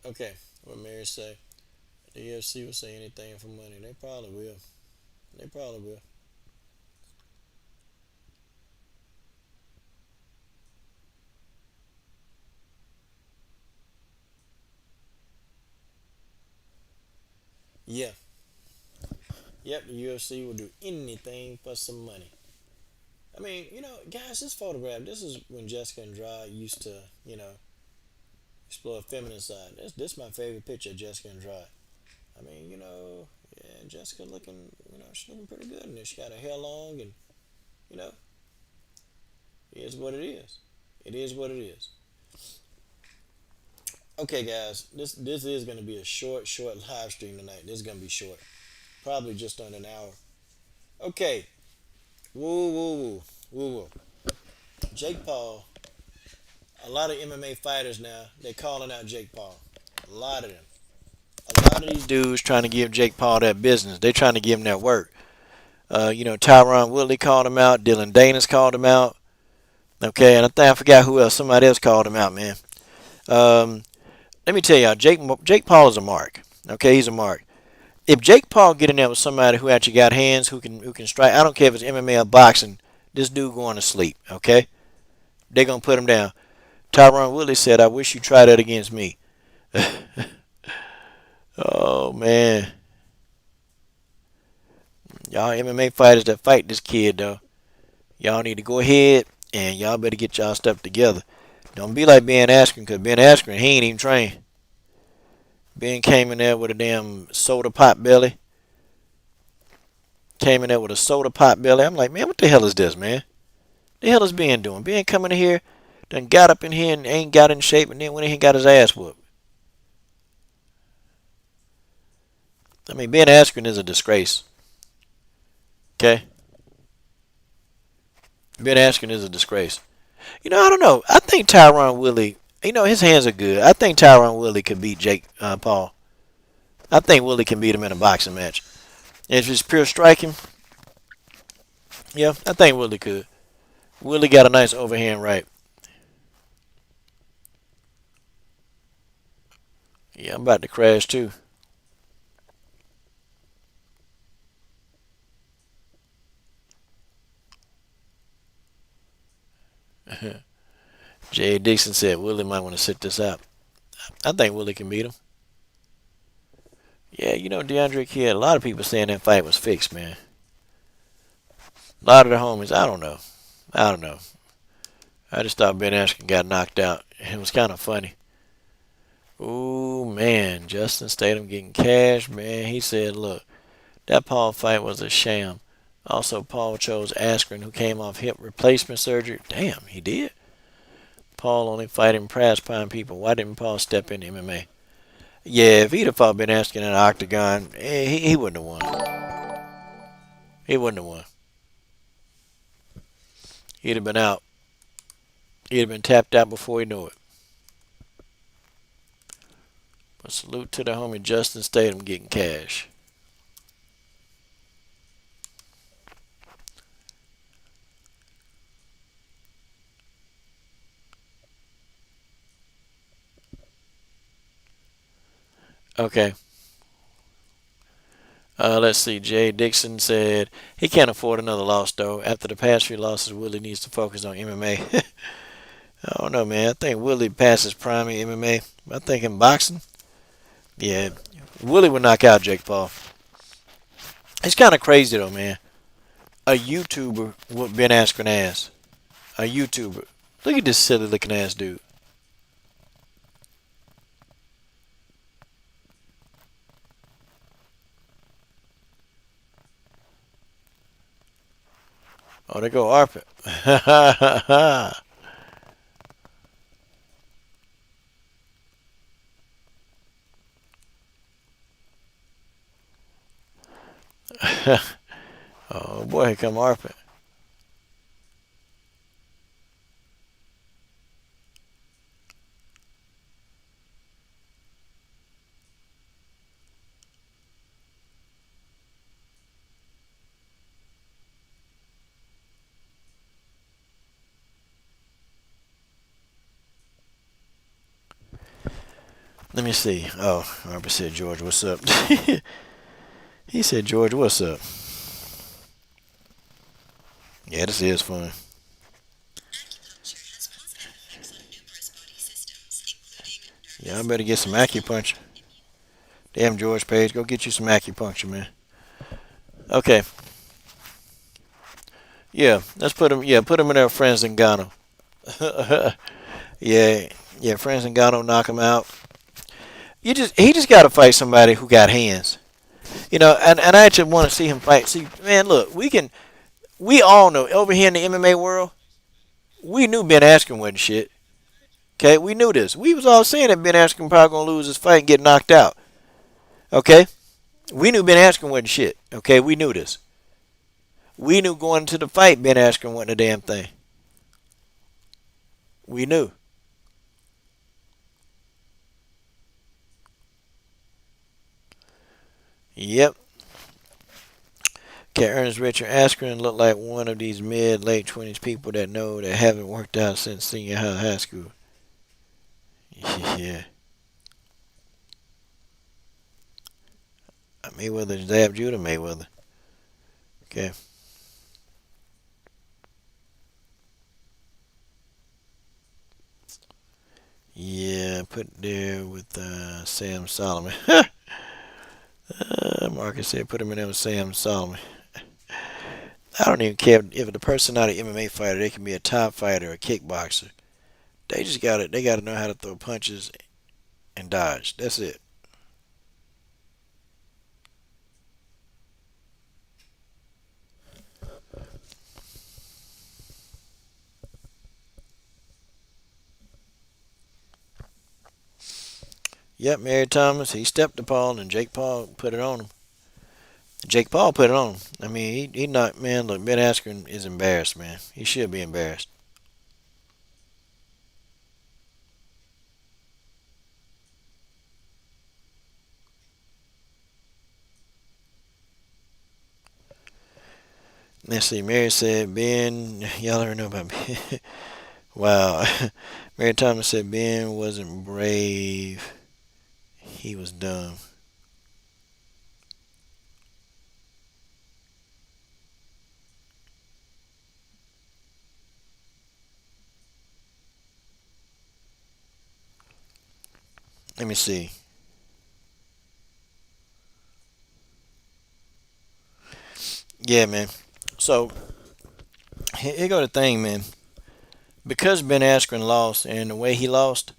Okay. What Mary say? The UFC will say anything for money. They probably will. They probably will. Yeah. Yep. The UFC will do anything for some money. I mean, guys, this photograph. This is when Jessica Andrade used to, explore a feminine side. This my favorite picture of Jessica Andrade. I mean, yeah, Jessica looking, she's looking pretty good in this. She got her hair long, and you know, it is what it is. It is what it is. Okay, guys, this is gonna be a short live stream tonight. This is gonna be short, probably just under an hour. Okay, woo woo woo woo woo. Jake Paul. A lot of MMA fighters now they're calling out Jake Paul. A lot of them. A lot of these dudes trying to give Jake Paul that business. They're trying to give him that work. Tyron Woodley called him out. Dylan Danis called him out. Okay, and I think I forgot who else. Somebody else called him out, man. Um, Let me tell y'all, Jake Paul is a mark. Okay, he's a mark. If Jake Paul get in there with somebody who actually got hands, who can strike, I don't care if it's MMA or boxing. This dude going to sleep. Okay, they're gonna put him down. Tyron Woodley said, "I wish you tried that against me." Oh man, y'all MMA fighters that fight this kid though, y'all need to go ahead and y'all better get y'all stuff together. Don't be like Ben Askren, because Ben Askren, he ain't even trained. Ben came in there with a damn soda pot belly. Came in there with a soda pot belly. I'm like, man, what the hell is this, man? The hell is Ben doing? Ben coming in here, done got up in here and ain't got in shape, and then went in here and got his ass whooped. I mean, Ben Askren is a disgrace. Okay? Ben Askren is a disgrace. I don't know. I think Tyron Willie, his hands are good. I think Tyron Willie could beat Jake Paul. I think Willie can beat him in a boxing match. If it's pure striking, yeah, I think Willie could. Willie got a nice overhand right. Yeah, I'm about to crash too. Jay Dixon said Willie might want to sit this out. I think Willie can beat him. Yeah, DeAndre Kidd, a lot of people saying that fight was fixed, man. A lot of the homies, I don't know. I don't know. I just thought Ben Askren got knocked out. It was kind of funny. Ooh, man. Justin Statham getting cash, man. He said, look, that Paul fight was a sham. Also, Paul chose Askren, who came off hip replacement surgery. Damn, he did. Paul only fighting prize pine people. Why didn't Paul step in MMA? Yeah, if he'd have fought Ben Askren in an octagon, he wouldn't have won. He wouldn't have won. He'd have been out. He'd have been tapped out before he knew it. But salute to the homie Justin Statham getting cash. Okay. Let's see. Jay Dixon said he can't afford another loss, though. After the past few losses, Willie needs to focus on MMA. I don't know, man. I think Willie passed his prime in MMA. I think in boxing, yeah, Willie would knock out Jake Paul. It's kind of crazy, though, man. A YouTuber would Ben Askren ass. A YouTuber. Look at this silly looking ass dude. Oh, there go Arpit. Oh boy, here come Arpit. Let me see. Oh, Arpit said, George, what's up? He said, George, what's up? Yeah, this is fun. Yeah, I better get some acupuncture. Damn, George Page, go get you some acupuncture, man. Okay. Yeah, let's put him. Yeah, put him in there, friends in Gano. Yeah, yeah, friends in Gano, knock him out. He just got to fight somebody who got hands. And I actually want to see him fight. See, man, look, we all know over here in the MMA world, we knew Ben Askren wasn't shit. Okay, we knew this. We was all saying that Ben Askren probably gonna lose his fight and get knocked out. Okay, we knew Ben Askren wasn't shit. Okay, we knew this. We knew going into the fight Ben Askren wasn't a damn thing. We knew. Yep. Okay, Ernest Richard Askren looked like one of these mid late 20s people that know that haven't worked out since senior high school. Yeah. Mayweather jabbed Judah Mayweather. Okay. Yeah, put there with Sam Solomon. Marcus said put him in there with Sam Solomon. I don't even care if the person not an MMA fighter. They can be a top fighter, a kickboxer. They gotta know how to throw punches and dodge. That's it. Yep, Mary Thomas, he stepped to Paul and Jake Paul put it on him. Jake Paul put it on him. I mean, he not, man, look, Ben Askren is embarrassed, man. He should be embarrassed. Let's see, Mary said, Ben, y'all already know about Ben. Wow. Mary Thomas said Ben wasn't brave. He was dumb. Let me see. Yeah, man. So, here go the thing, man. Because Ben Askren lost and the way he lost,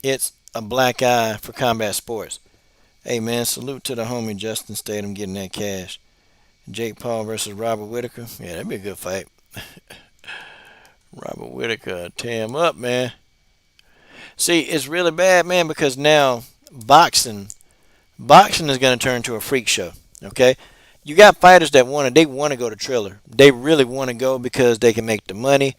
it's a black eye for combat sports. Hey, man, salute to the homie Justin Statham getting that cash. Jake Paul versus Robert Whittaker. Yeah, that'd be a good fight. Robert Whittaker, tear him up, man. See, it's really bad, man, because now boxing is going to turn to a freak show. Okay, you got fighters that they want to go to Triller. They really want to go because they can make the money.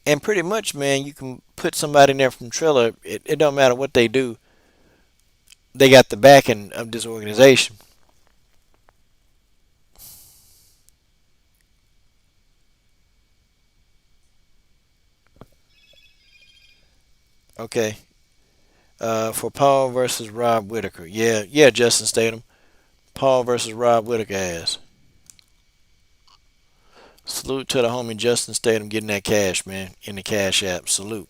And pretty much, man, you can put somebody in there from Triller. It don't matter what they do. They got the backing of this organization. Okay. For Paul versus Rob Whittaker. Yeah, yeah, Justin Statham. Paul versus Rob Whittaker ass. Salute to the homie Justin Statham getting that cash, man, in the Cash App. Salute.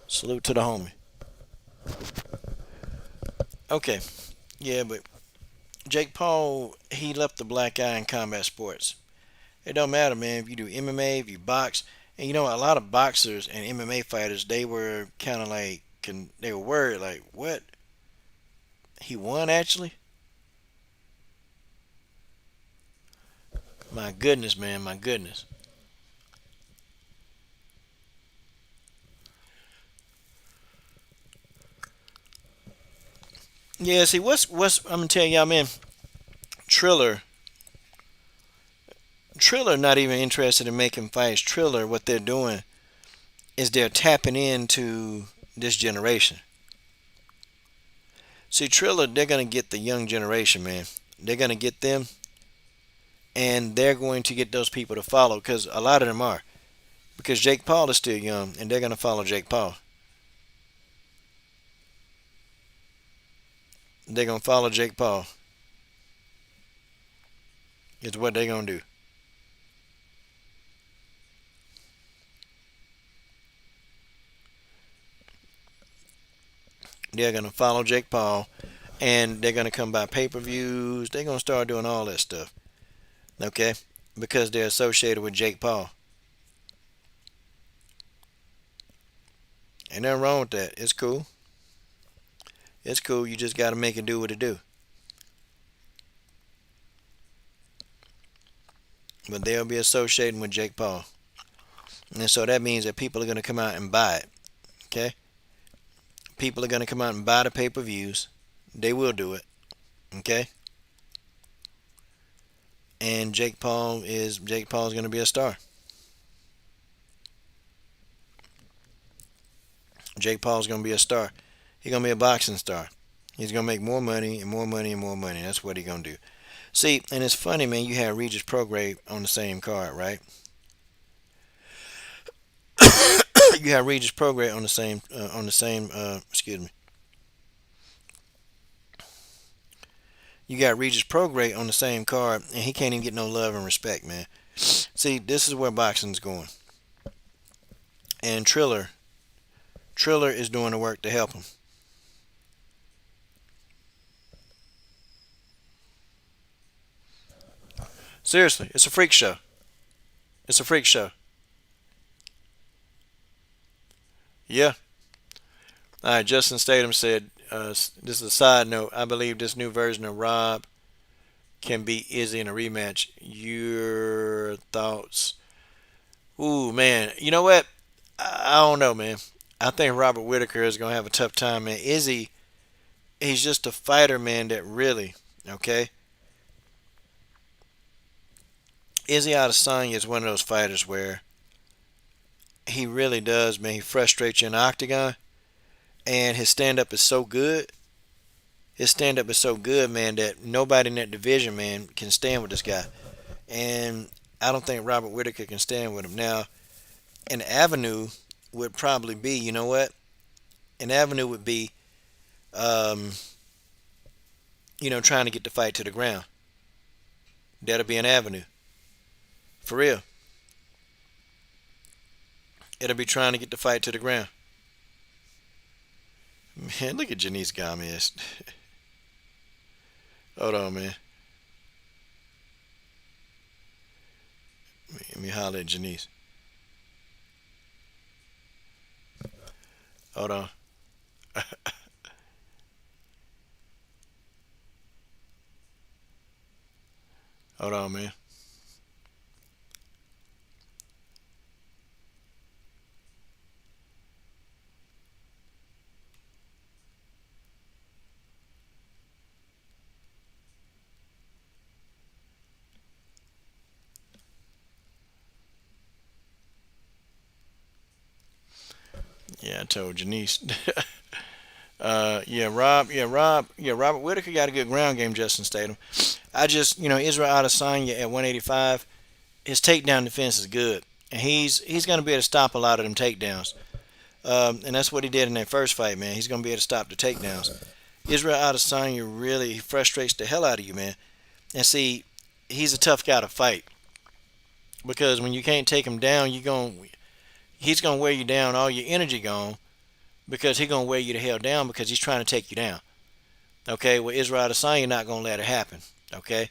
Salute to the homie. Okay. Yeah, but Jake Paul, he left the black eye in combat sports. It don't matter, man, if you do MMA, if you box. And a lot of boxers and MMA fighters, they were kind of like, they were worried, like, what? He won, actually? My goodness, man, my goodness. Yeah, see, what's I'm gonna tell y'all, man. Triller, Triller not even interested in making fights. Triller, what they're doing is they're tapping into this generation. See, Triller, they're gonna get the young generation, man. They're gonna get them, and they're going to get those people to follow because a lot of them are. Because Jake Paul is still young, and they're gonna follow Jake Paul. They're gonna follow Jake Paul. It's what they're gonna do. They're gonna follow Jake Paul, and they're gonna come by pay-per-views. They're gonna start doing all that stuff. Okay, because they're associated with Jake Paul. Ain't nothing wrong with that. It's cool. It's cool. You just gotta make it do what it do. But they'll be associating with Jake Paul, and so that means that people are gonna come out and buy it. Okay, people are gonna come out and buy the pay-per-views. They will do it. Okay, and Jake Paul is gonna be a star. Jake Paul's gonna be a star. He's gonna be a boxing star. He's gonna make more money and more money and more money. That's what he's gonna do. See, and it's funny, man. You have Regis Prograde on the same card, right? You have Regis Prograde on the same. Excuse me. You got Regis Prograde on the same card, and he can't even get no love and respect, man. See, this is where boxing's going, and Triller is doing the work to help him. Seriously, it's a freak show. It's a freak show. Yeah. All right. Justin Statham said, "This is a side note. I believe this new version of Rob can beat Izzy in a rematch. Your thoughts?" Ooh, man. You know what? I don't know, man. I think Robert Whittaker is gonna have a tough time, man. Izzy, he's just a fighter, man. That really, okay. Izzy Adesanya is one of those fighters where he really does, man. He frustrates you in the octagon, and his stand up is so good. His stand up is so good, man, that nobody in that division, man, can stand with this guy. And I don't think Robert Whittaker can stand with him. Now, an avenue would probably be, you know what? An avenue would be, um, trying to get the fight to the ground. That'll be an avenue. For real. It'll be trying to get the fight to the ground. Man, look at Janice Gomez. Hold on, man. Let me holler at Janice. Hold on. Hold on, man. Yeah, I told Janice. Robert Whittaker got a good ground game, Justin Statham. I just, Israel Adesanya at 185, his takedown defense is good. And he's going to be able to stop a lot of them takedowns. And that's what he did in that first fight, man. He's going to be able to stop the takedowns. Israel Adesanya really frustrates the hell out of you, man. And see, he's a tough guy to fight because when you can't take him down, he's gonna wear you down, all your energy gone, because he's gonna wear you the hell down because he's trying to take you down. Okay, well Israel Adesanya not gonna let it happen. Okay,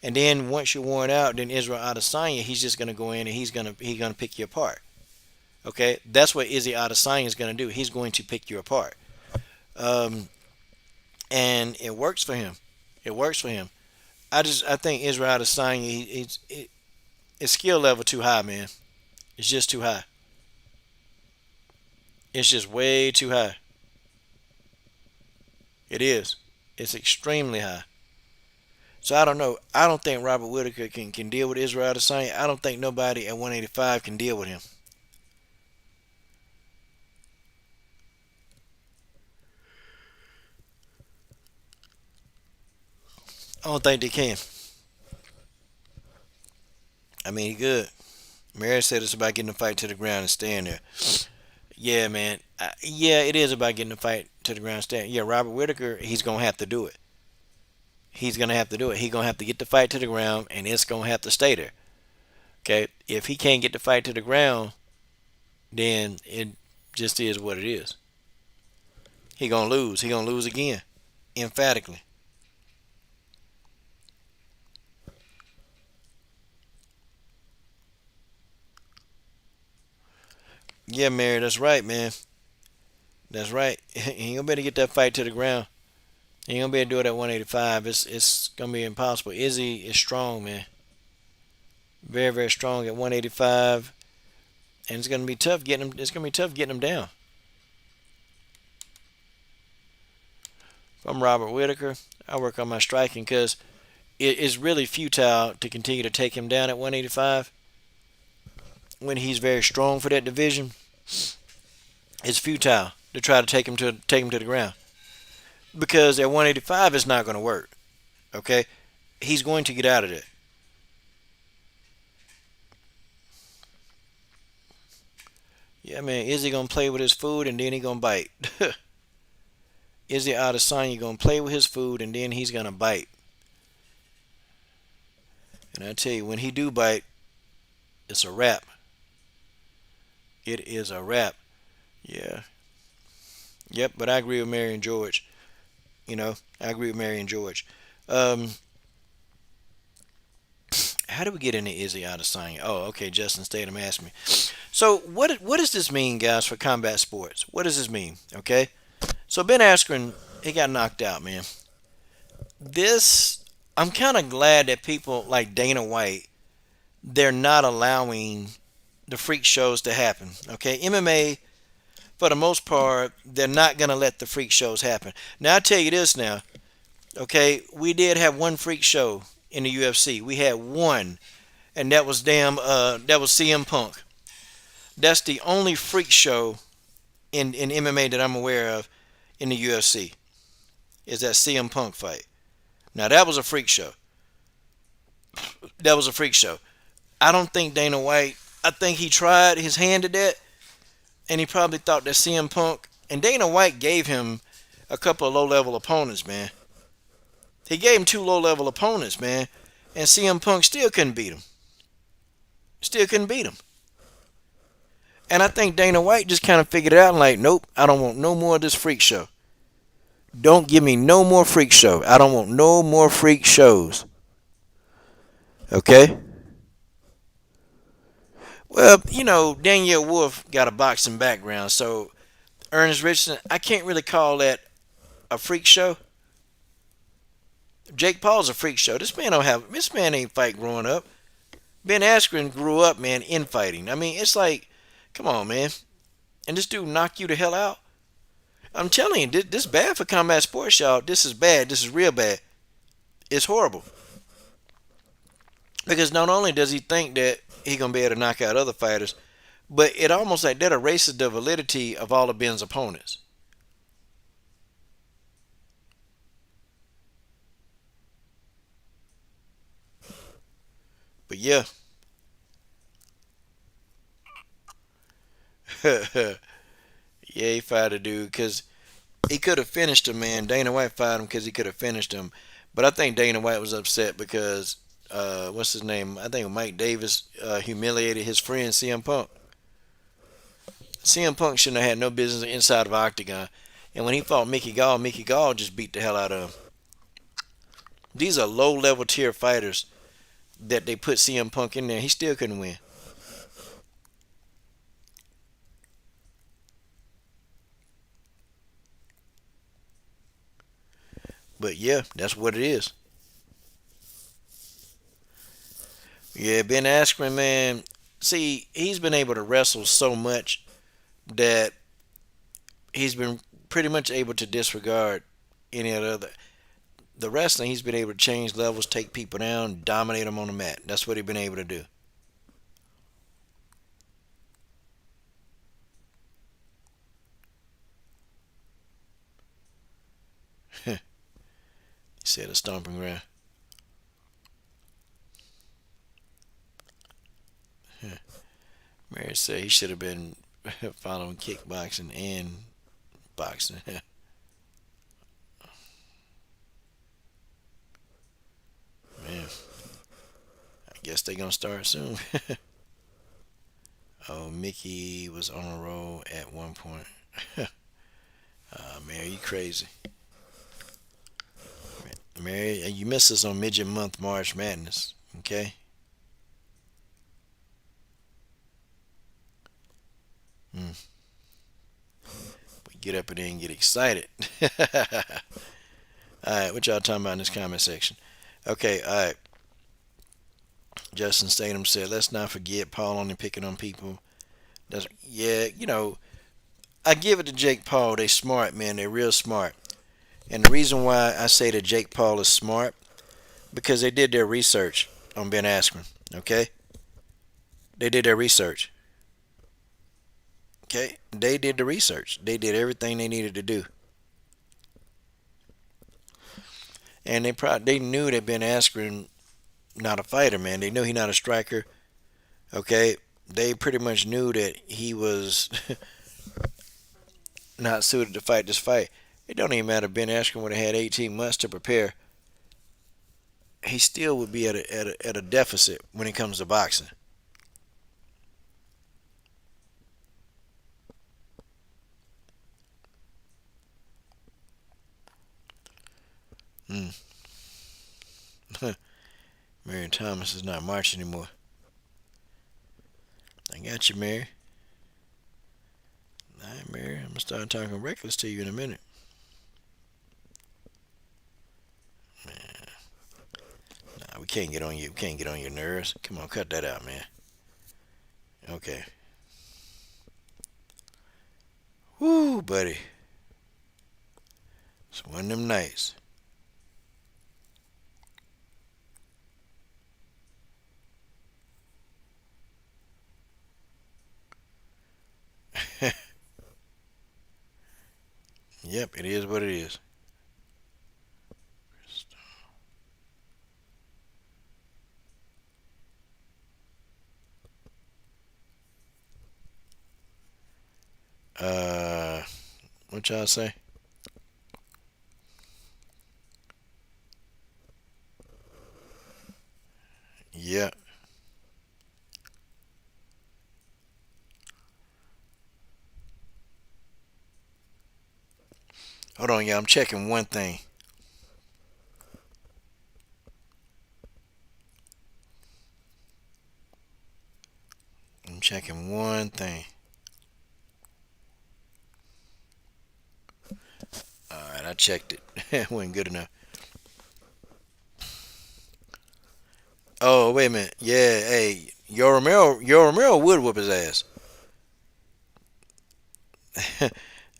and then once you're worn out, then Israel Adesanya he's just gonna go in and he's gonna pick you apart. Okay, that's what Izzy Adesanya is gonna do. He's going to pick you apart, um, and it works for him. It works for him. I think Israel Adesanya his skill level too high, man. It's just too high. It's just way too high. It is. It's extremely high. So I don't know. I don't think Robert Whittaker can deal with Israel Adesanya. I don't think nobody at 185 can deal with him. I don't think they can. I mean, he good. Mary said it's about getting the fight to the ground and staying there. Yeah, man. Yeah, it is about getting the fight to the ground and staying. Yeah, Robert Whittaker, he's gonna have to do it. He's gonna have to do it. He's gonna have to get the fight to the ground, and it's gonna have to stay there. Okay. If he can't get the fight to the ground, then it just is what it is. He gonna lose. He gonna lose again, emphatically. Yeah, Mary, that's right, man. That's right. He ain't gonna be able to get that fight to the ground. He ain't gonna be able to do it at 185. It's gonna be impossible. Izzy is strong, man. Very very strong at 185, and it's gonna be tough getting him. It's gonna be tough getting him down. If I'm Robert Whittaker, I work on my striking because it is really futile to continue to take him down at 185 when he's very strong for that division. It's futile to try to take him to the ground because at 185 it's not going to work. Okay, he's going to get out of it. Yeah, man. Is he gonna play with his food and then he gonna bite? Is he out of sign? Gonna play with his food and then he's gonna bite? And I tell you, when he do bite, it's a wrap. It is a wrap. Yeah. Yep. But I agree with Mary and George. I agree with Mary and George. Um, how do we get into Izzy out of sign? Oh, okay. Justin Statham asked me. So what does this mean, guys, for combat sports? What does this mean? Okay. So Ben Askren, he got knocked out, man. This, I'm kind of glad that people like Dana White, they're not allowing the freak shows to happen. Okay, MMA, for the most part, they're not gonna let the freak shows happen. Now I tell you this now. Okay, we did have one freak show in the UFC. We had one, and that was that was CM Punk. That's the only freak show in MMA that I'm aware of in the UFC. Is that CM Punk fight? Now that was a freak show. That was a freak show. I don't think Dana White. I think he tried his hand at that, and he probably thought that CM Punk and Dana White gave him a couple of low-level opponents, man. He gave him two low-level opponents, man, and CM Punk still couldn't beat him. Still couldn't beat him. And I think Dana White just kind of figured it out and like, nope, I don't want no more of this freak show. Don't give me no more freak show. I don't want no more freak shows. Okay? Well, Danielle Wolf got a boxing background, so Ernest Richardson, I can't really call that a freak show. Jake Paul's a freak show. This man ain't fight growing up. Ben Askren grew up, man, in fighting. I mean, it's like, come on, man. And this dude knocked you the hell out. I'm telling you, this is bad for combat sports, y'all. This is bad. This is real bad. It's horrible. Because not only does he think that he's going to be able to knock out other fighters, but it almost like that erases the validity of all of Ben's opponents. But yeah. Yeah, he fired a dude because he could have finished him, man. Dana White fired him because he could have finished him. But I think Dana White was upset because, what's his name? I think Mike Davis humiliated his friend CM Punk. CM Punk shouldn't have had no business inside of Octagon. And when he fought Mickey Gall just beat the hell out of him. These are low level tier fighters that they put CM Punk in there. He still couldn't win. But yeah, that's what it is. Yeah, Ben Askren, man. See, he's been able to wrestle so much that he's been pretty much able to disregard any other. the wrestling, he's been able to change levels, take people down, dominate them on the mat. That's what he's been able to do. He said a stomping ground. Mary said he should have been following kickboxing and boxing. Man, I guess they gonna start soon. Oh, Mickey was on a roll at one point. Mary, you crazy. Mary, you missed us on Midget Month March Madness. Okay? Mm. We get up in there and get excited. Alright, what y'all talking about in this comment section? Okay, alright. Justin Statham said, let's not forget Paul only picking on people. Yeah, I give it to Jake Paul. They smart, man. They're real smart. And the reason why I say that Jake Paul is smart, because they did their research on Ben Askren. Okay? They did their research. Okay? They did the research. They did everything they needed to do. And they knew that Ben Askren not a fighter, man. They knew he not a striker. Okay? They pretty much knew that he was not suited to fight this fight. It don't even matter if Ben Askren would have had 18 months to prepare. He still would be at a deficit when it comes to boxing. Mm. Mary Thomas is not March anymore. I got you, Mary. All right, Mary. I'm gonna start talking reckless to you in a minute. Man, nah, we can't get on you. We can't get on your nerves. Come on, cut that out, man. Okay. Woo, buddy. It's one of them nights. Yep, it is what it is. Uh, what y'all say? Yeah. Hold on, y'all. I'm checking one thing. I'm checking one thing. Alright, I checked it. It wasn't good enough. Oh, wait a minute. Yeah, hey, Romero would whoop his ass.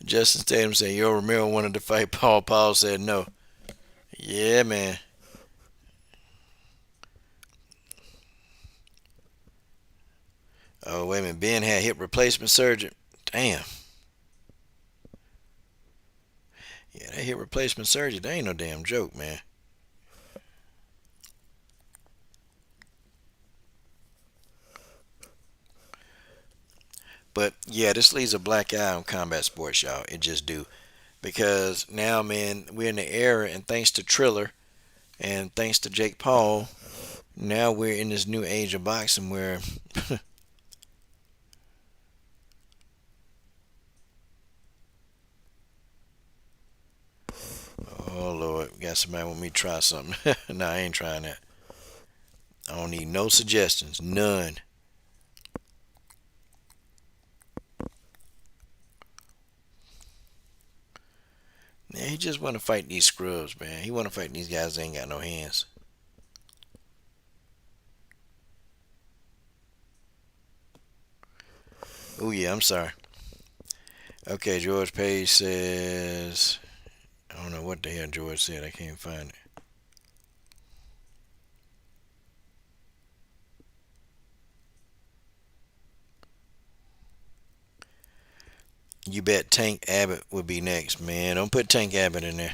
Justin Statham said Yo Romero wanted to fight Paul. Paul said no. Yeah, man. Oh, wait a minute. Ben had hip replacement surgery. Damn. Yeah, that hip replacement surgery, that ain't no damn joke, man. But yeah, this leaves a black eye on combat sports, y'all. It just do. Because now, man, we're in the era, and thanks to Triller and thanks to Jake Paul, now we're in this new age of boxing where oh Lord, we got somebody want me to try something. No, I ain't trying that. I don't need no suggestions. None. Yeah, he just want to fight these scrubs, man. He want to fight these guys that ain't got no hands. Oh yeah, I'm sorry. Okay, George Page says, I don't know what the hell George said. I can't find it. You bet Tank Abbott would be next, man. Don't put Tank Abbott in there.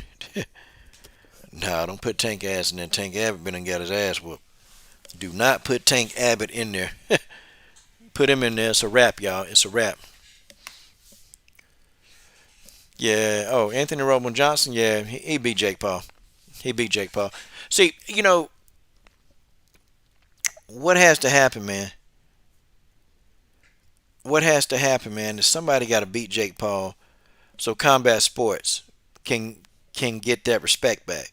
Nah, don't put Tank ass in there. Tank Abbott been and got his ass whooped. Do not put Tank Abbott in there. Put him in there. It's a wrap, y'all. It's a wrap. Yeah. Oh, Anthony Roman Johnson. Yeah, he beat Jake Paul. He beat Jake Paul. See, what has to happen, man? What has to happen, man, is somebody got to beat Jake Paul so combat sports can can get that respect back.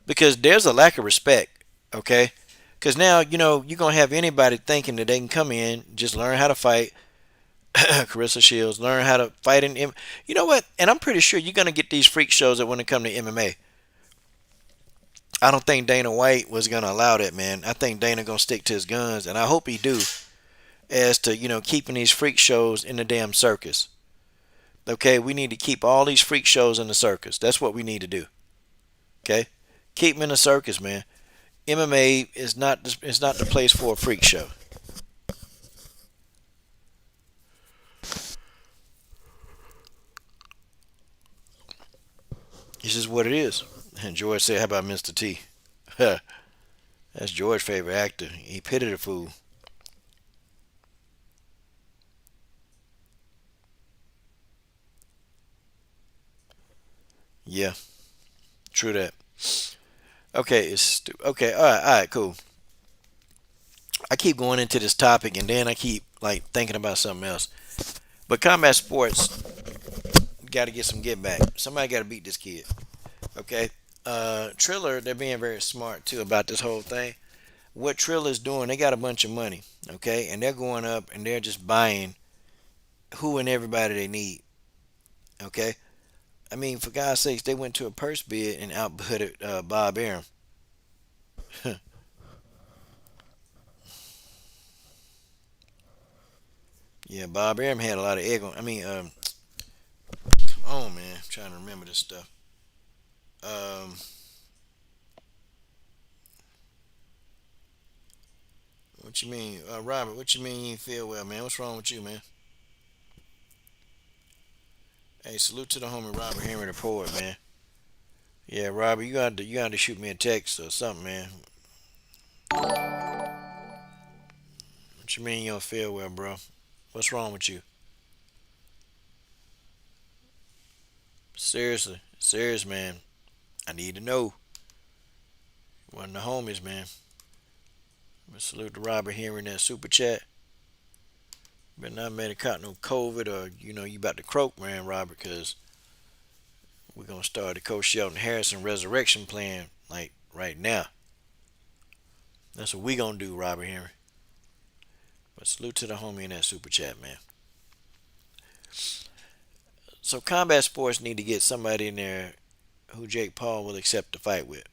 Because there's a lack of respect, okay? Because now, you're going to have anybody thinking that they can come in, just learn how to fight, Carissa Shields, learn how to fight in You know what? And I'm pretty sure you're going to get these freak shows that when it come to MMA. I don't think Dana White was going to allow that, man. I think Dana going to stick to his guns, and I hope he do, as to, keeping these freak shows in the damn circus. Okay, we need to keep all these freak shows in the circus. That's what we need to do. Okay? Keep them in the circus, man. MMA is not the place for a freak show. This is what it is. And George said, "How about Mr. T?" That's George's favorite actor. He pitied a fool. Yeah, true that. Okay, okay. All right, cool. I keep going into this topic, and then I keep like thinking about something else. But combat sports got to get some get back. Somebody got to beat this kid. Okay. Triller, they're being very smart too about this whole thing. What Triller's doing, they got a bunch of money. Okay, and they're going up and they're just buying who and everybody they need. Okay. I mean, for God's sakes, they went to a purse bid and outbutted Bob Arum. Yeah, Bob Arum had a lot of egg on. I mean, come on, man. I'm trying to remember this stuff. Um, what you mean, Robert? What you mean you feel well, man? What's wrong with you, man? Hey, salute to the homie Robert Henry the poet, man. Yeah, Robert, you got to shoot me a text or something, man. What you mean you don't feel well, bro? What's wrong with you? Seriously, serious, man. I need to know. One of the homies, man. But salute to Robert Henry in that super chat. But not made it caught no COVID or you about to croak, man, Robert, because we're gonna start the Coach Shelton Harrison resurrection plan like right now. That's what we gonna do, Robert Henry. But salute to the homie in that super chat, man. So combat sports need to get somebody in there who Jake Paul will accept to fight with.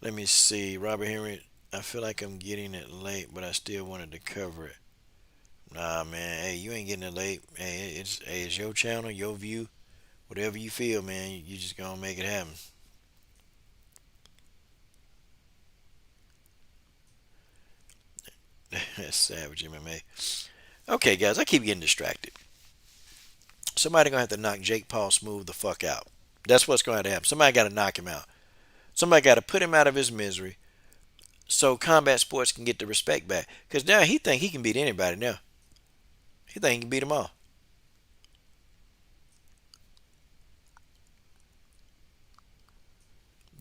Let me see, Robert Henry. I feel like I'm getting it late, but I still wanted to cover it. Nah, man. Hey, you ain't getting it late. Hey, it's your channel, your view. Whatever you feel, man, you just gonna make it happen. That's Savage MMA. Okay, guys, I keep getting distracted. Somebody gonna have to knock Jake Paul Smooth the fuck out. That's what's going to happen. Somebody got to knock him out. Somebody got to put him out of his misery so combat sports can get the respect back. Cause now he think he can beat anybody now. He think he can beat them all.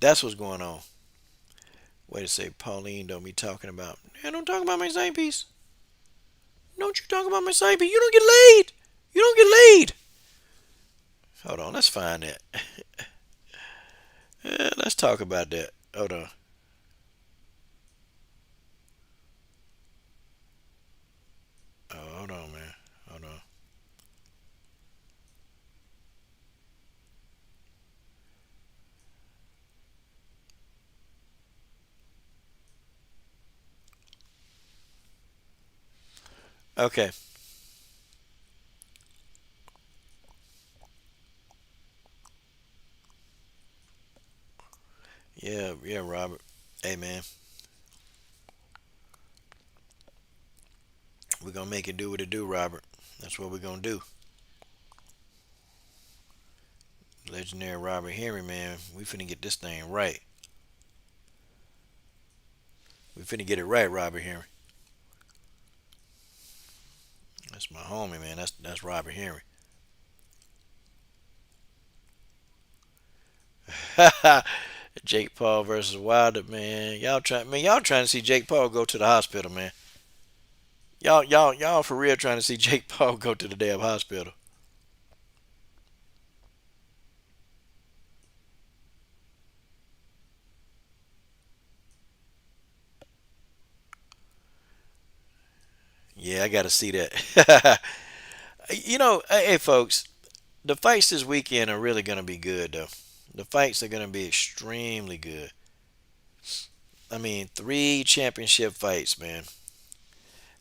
That's what's going on. Wait to say Pauline don't be talking about. Man, don't talk about my side piece. Don't you talk about my side piece. You don't get laid. You don't get laid. Hold on, let's find that. Yeah, let's talk about that. Hold on. Oh, hold on, man. Hold on. Okay. Yeah, yeah, Robert. Hey, man. We're gonna make it do what it do, Robert. That's what we're gonna do. Legendary Robert Henry, man. We finna get this thing right. We finna get it right, Robert Henry. That's my homie, man. That's Robert Henry. Jake Paul versus Wilder, man. Y'all trying to see Jake Paul go to the hospital, man. Y'all for real trying to see Jake Paul go to the damn hospital. Yeah, I got to see that. Hey folks, the fights this weekend are really gonna be good though. The fights are gonna be extremely good. I mean, three championship fights, man.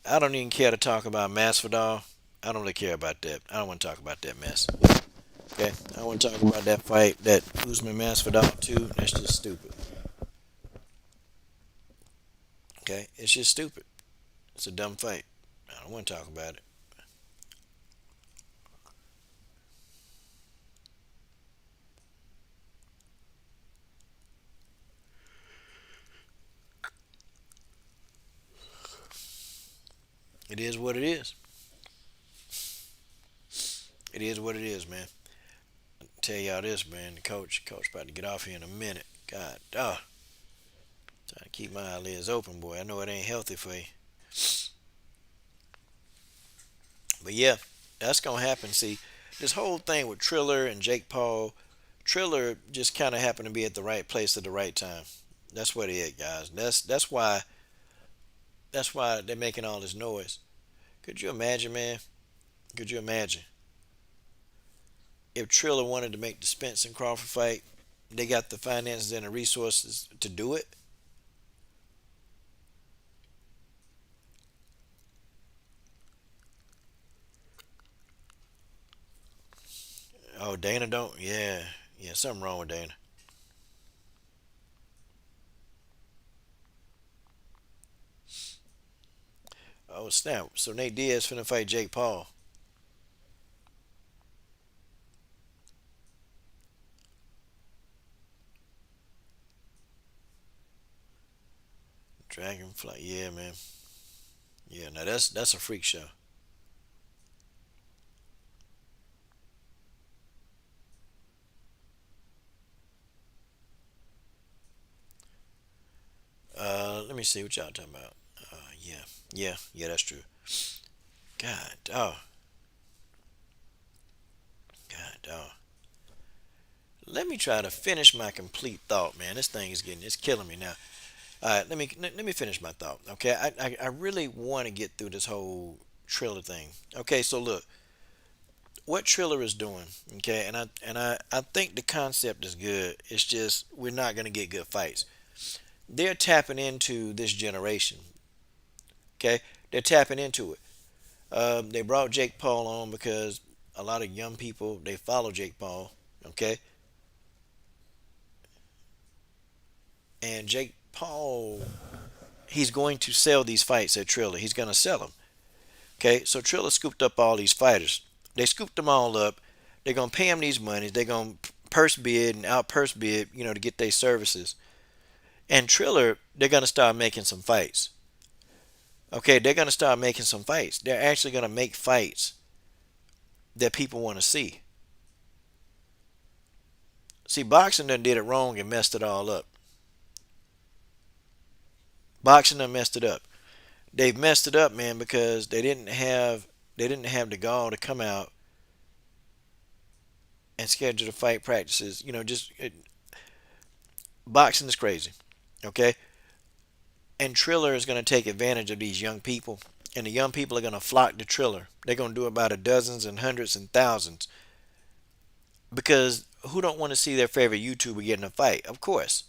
I don't even care to talk about Masvidal. I don't really care about that. I don't want to talk about that mess. Okay, I want to talk about that fight that Usman Masvidal too. That's just stupid. Okay, it's just stupid. It's a dumb fight. I don't want to talk about it. It is what it is. It is what it is, man. Tell y'all this, man. The coach about to get off here in a minute. God, trying to keep my eyelids open, boy. I know it ain't healthy for you, but yeah, that's gonna happen. See, this whole thing with Triller and Jake Paul, Triller just kind of happened to be at the right place at the right time. That's what it is, guys. That's why they're making all this noise. Could you imagine, man? Could you imagine if Triller wanted to make the Spence and Crawford fight? They got the finances and the resources to do it. Oh, Dana don't. Yeah, yeah, something wrong with Dana. Oh snap! So Nate Diaz finna fight Jake Paul. Dragonfly. Yeah, man. Yeah, now that's a freak show. Let me see what y'all talking about. Yeah, yeah, that's true. God, oh, God, oh. Let me try to finish my complete thought, man. This thing is it's killing me now. All right, let me finish my thought. Okay, I really want to get through this whole Triller thing. Okay, so look, what Triller is doing. Okay, and I think the concept is good. It's just we're not gonna get good fights. They're tapping into this generation. Okay, they're tapping into it. They brought Jake Paul on because a lot of young people they follow Jake Paul. Okay, and Jake Paul he's going to sell these fights at Triller. He's going to sell them. Okay, so Triller scooped up all these fighters. They scooped them all up. They're gonna pay them these monies. They're gonna purse bid and out purse bid, to get their services. And Triller, they're gonna start making some fights. Okay, they're gonna start making some fights. They're actually gonna make fights that people want to see. See, boxing done did it wrong and messed it all up. Boxing done messed it up. They've messed it up, man, because they didn't have the gall to come out and schedule the fight practices. Boxing is crazy. Okay, and Triller is going to take advantage of these young people, and the young people are going to flock to Triller. They're going to do about a dozens and hundreds and thousands because who don't want to see their favorite YouTuber get in a fight? Of course,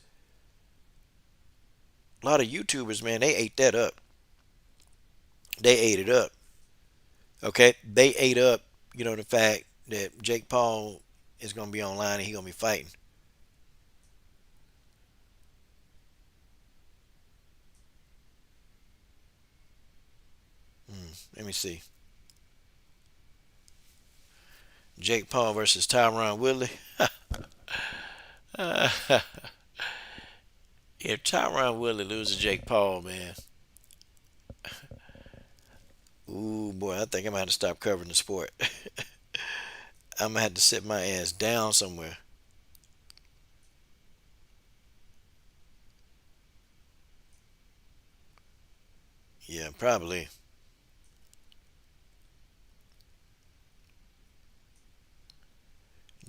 a lot of YouTubers, man, they ate that up. They ate it up. Okay, they ate up. The fact that Jake Paul is going to be online and he's going to be fighting. Mm. Let me see. Jake Paul versus Tyron Woodley. If Tyron Woodley loses Jake Paul, man, ooh boy, I think I'm gonna have to stop covering the sport. I'm gonna have to sit my ass down somewhere. Yeah, probably.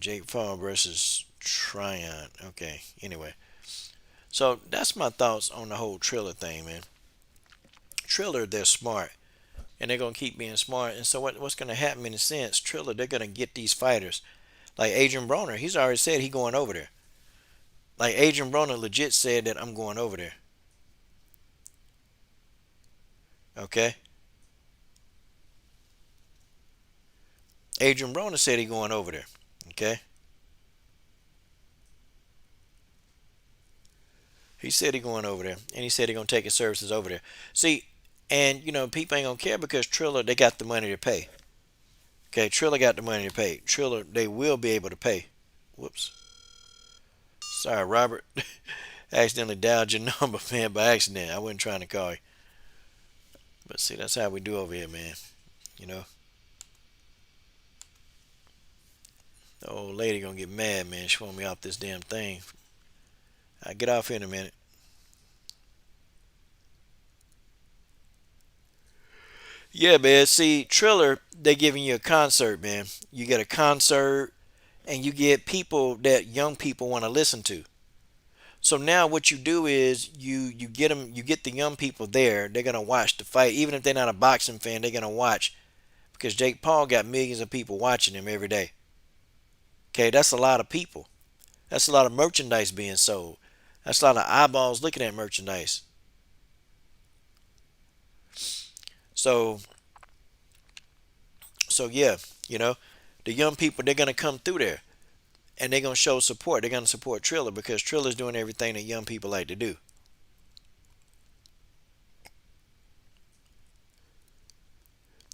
Jake Paul versus Tryon. Okay. Anyway, so that's my thoughts on the whole Triller thing, man. Triller, they're smart, and they're gonna keep being smart. And so what's gonna happen in a sense? Triller, they're gonna get these fighters like Adrian Broner. He's already said he going over there. Like Adrian Broner legit said that I'm going over there. Okay. Adrian Broner said he going over there. Okay. He said he going over there, and he said he gonna take his services over there. See, and people ain't gonna care because Triller they got the money to pay. Okay, Triller got the money to pay. Triller they will be able to pay. Whoops. Sorry, Robert. Accidentally dialed your number, man, by accident. I wasn't trying to call you. But see, that's how we do over here, man. You know, the old lady gonna get mad, man. She want me off this damn thing. I get off in a minute. Yeah, man. See, Triller, they giving you a concert, man. You get a concert, and you get people that young people want to listen to. So now what you do is you get them, you get the young people there. They're gonna watch the fight, even if they're not a boxing fan. They're gonna watch because Jake Paul got millions of people watching him every day. Okay, that's a lot of people. That's a lot of merchandise being sold. That's a lot of eyeballs looking at merchandise. So yeah, you know, the young people they're gonna come through there and they're gonna show support. They're gonna support Triller because Triller's doing everything that young people like to do.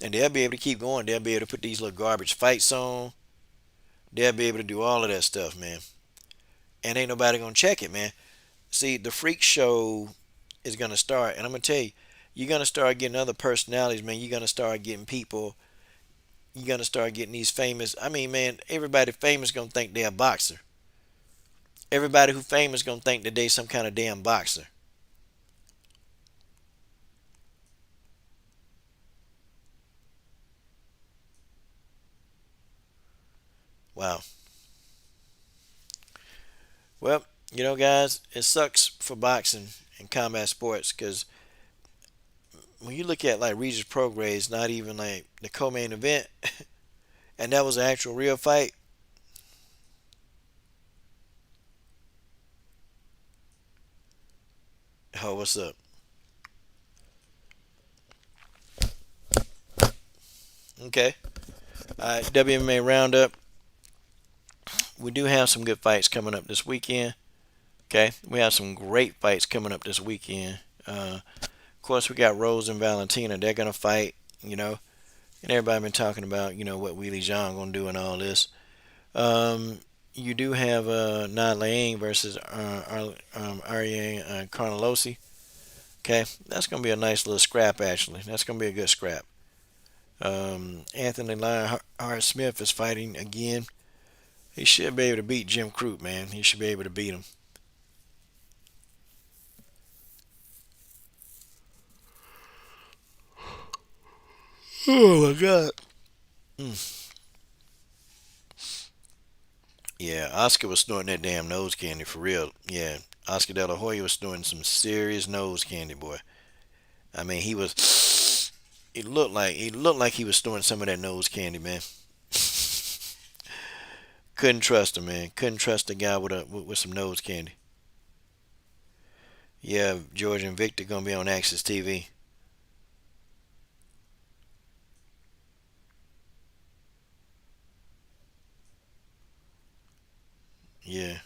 And they'll be able to keep going. They'll be able to put these little garbage fights on. They'll be able to do all of that stuff, man. And ain't nobody gonna check it, man. See, the freak show is gonna start, and I'm gonna tell you, you're gonna start getting other personalities, man. You're gonna start getting people. You're gonna start getting these famous. I mean, man, everybody famous gonna think they're a boxer. Everybody who famous gonna think that they some kind of damn boxer. Wow. Well, guys, it sucks for boxing and combat sports because when you look at like Regis Prograis, not even like the co-main event, and that was an actual real fight. Oh, what's up? Okay. All right, WMA Roundup. We do have some good fights coming up this weekend. Okay, we have some great fights coming up this weekend. Of course, we got Rose and Valentina. They're gonna fight. And everybody been talking about what Wheelie Zhang gonna do and all this. You do have Na Lang versus Ariane Carnelosi. Okay, that's gonna be a nice little scrap. Actually, that's gonna be a good scrap. Anthony Lionheart Smith is fighting again. He should be able to beat Jim Crute, man. He should be able to beat him. Oh my God. Mm. Yeah, Oscar was snorting that damn nose candy for real. Yeah, Oscar De La Hoya was snorting some serious nose candy, boy. I mean, he was. It looked like he was snorting some of that nose candy, man. Couldn't trust him, man. Couldn't trust a guy with some nose candy. Yeah, George and Victor gonna be on Access TV. Yeah,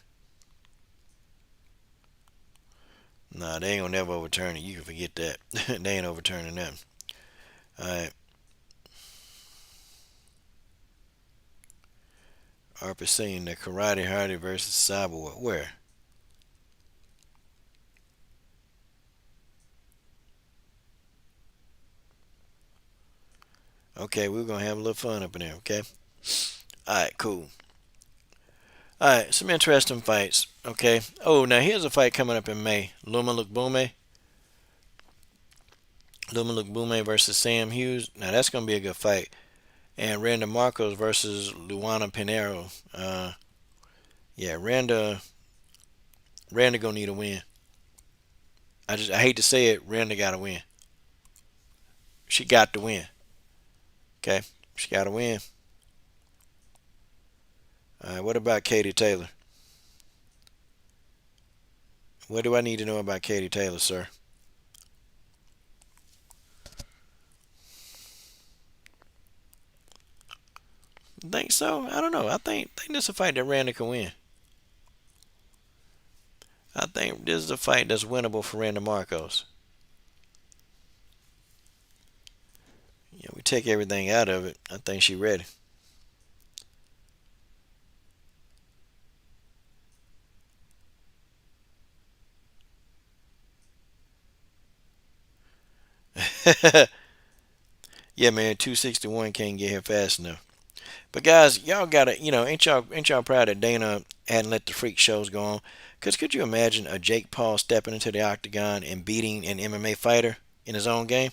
nah, they ain't gonna never overturn it. You can forget that. They ain't overturning them. All right. Harper saying the Karate Hardy versus Cyborg. Where? Okay, we're gonna have a little fun up in there. Okay. All right. Cool. All right. Some interesting fights. Okay. Oh, now here's a fight coming up in May. Luma Lookboome versus Sam Hughes. Now that's gonna be a good fight. And Randa Marcos versus Luana Pinheiro. Yeah, Randa gonna need a win. I hate to say it, Randa gotta win. She got to win. Okay, she gotta win. All right, what about Katie Taylor? What do I need to know about Katie Taylor, sir? Think so? I don't know. I think this is a fight that Randa can win. I think this is a fight that's winnable for Randa Marcos. Yeah, we take everything out of it. I think she ready. Yeah, man, 261 can't get here fast enough. But guys, y'all gotta, ain't y'all proud that Dana hadn't let the freak shows go on? Cause could you imagine a Jake Paul stepping into the octagon and beating an MMA fighter in his own game?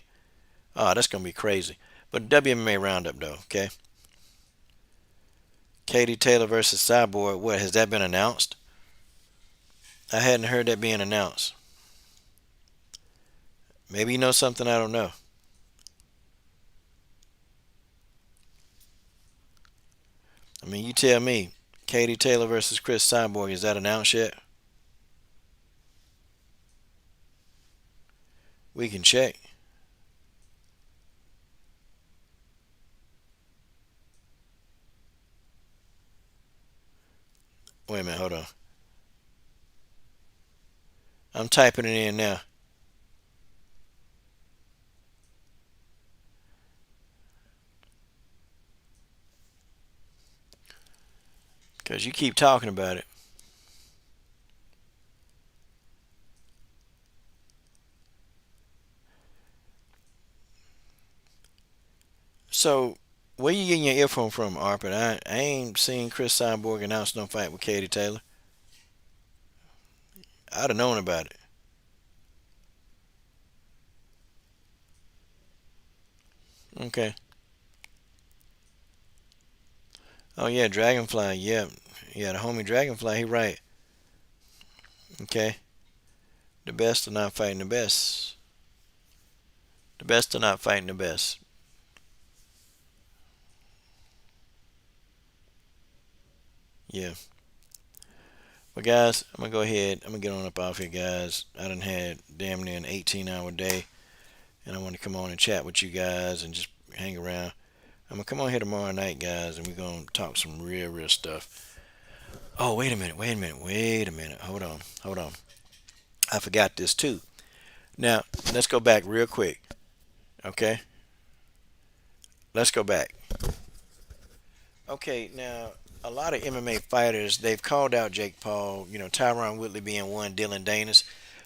Oh, that's gonna be crazy. But WMMA Roundup though, okay? Katie Taylor versus Cyborg. What has that been announced? I hadn't heard that being announced. Maybe you know something I don't know. I mean, you tell me. Katie Taylor versus Chris Cyborg. Is that announced yet? We can check. Wait a minute, hold on. I'm typing it in now. Because you keep talking about it. So, where you getting your earphone from, Arpit? I ain't seen Chris Cyborg announce no fight with Katie Taylor. I'd have known about it. Okay. Oh, yeah, Dragonfly. Yeah. Yeah, the homie Dragonfly. He right. Okay. The best are not fighting the best. The best are not fighting the best. Yeah. But guys, I'm gonna go ahead. I'm gonna get on up off here, guys. I done had damn near an 18-hour day, and I want to come on and chat with you guys and just hang around. I'm gonna come on here tomorrow night, guys, and we're gonna talk some real stuff. Oh, wait a minute, wait a minute, wait a minute. Hold on, hold on. I forgot this too. Now, let's go back real quick. Okay? Let's go back. Okay, now a lot of MMA fighters they've called out Jake Paul. Tyron Woodley being one, Dylan Danis.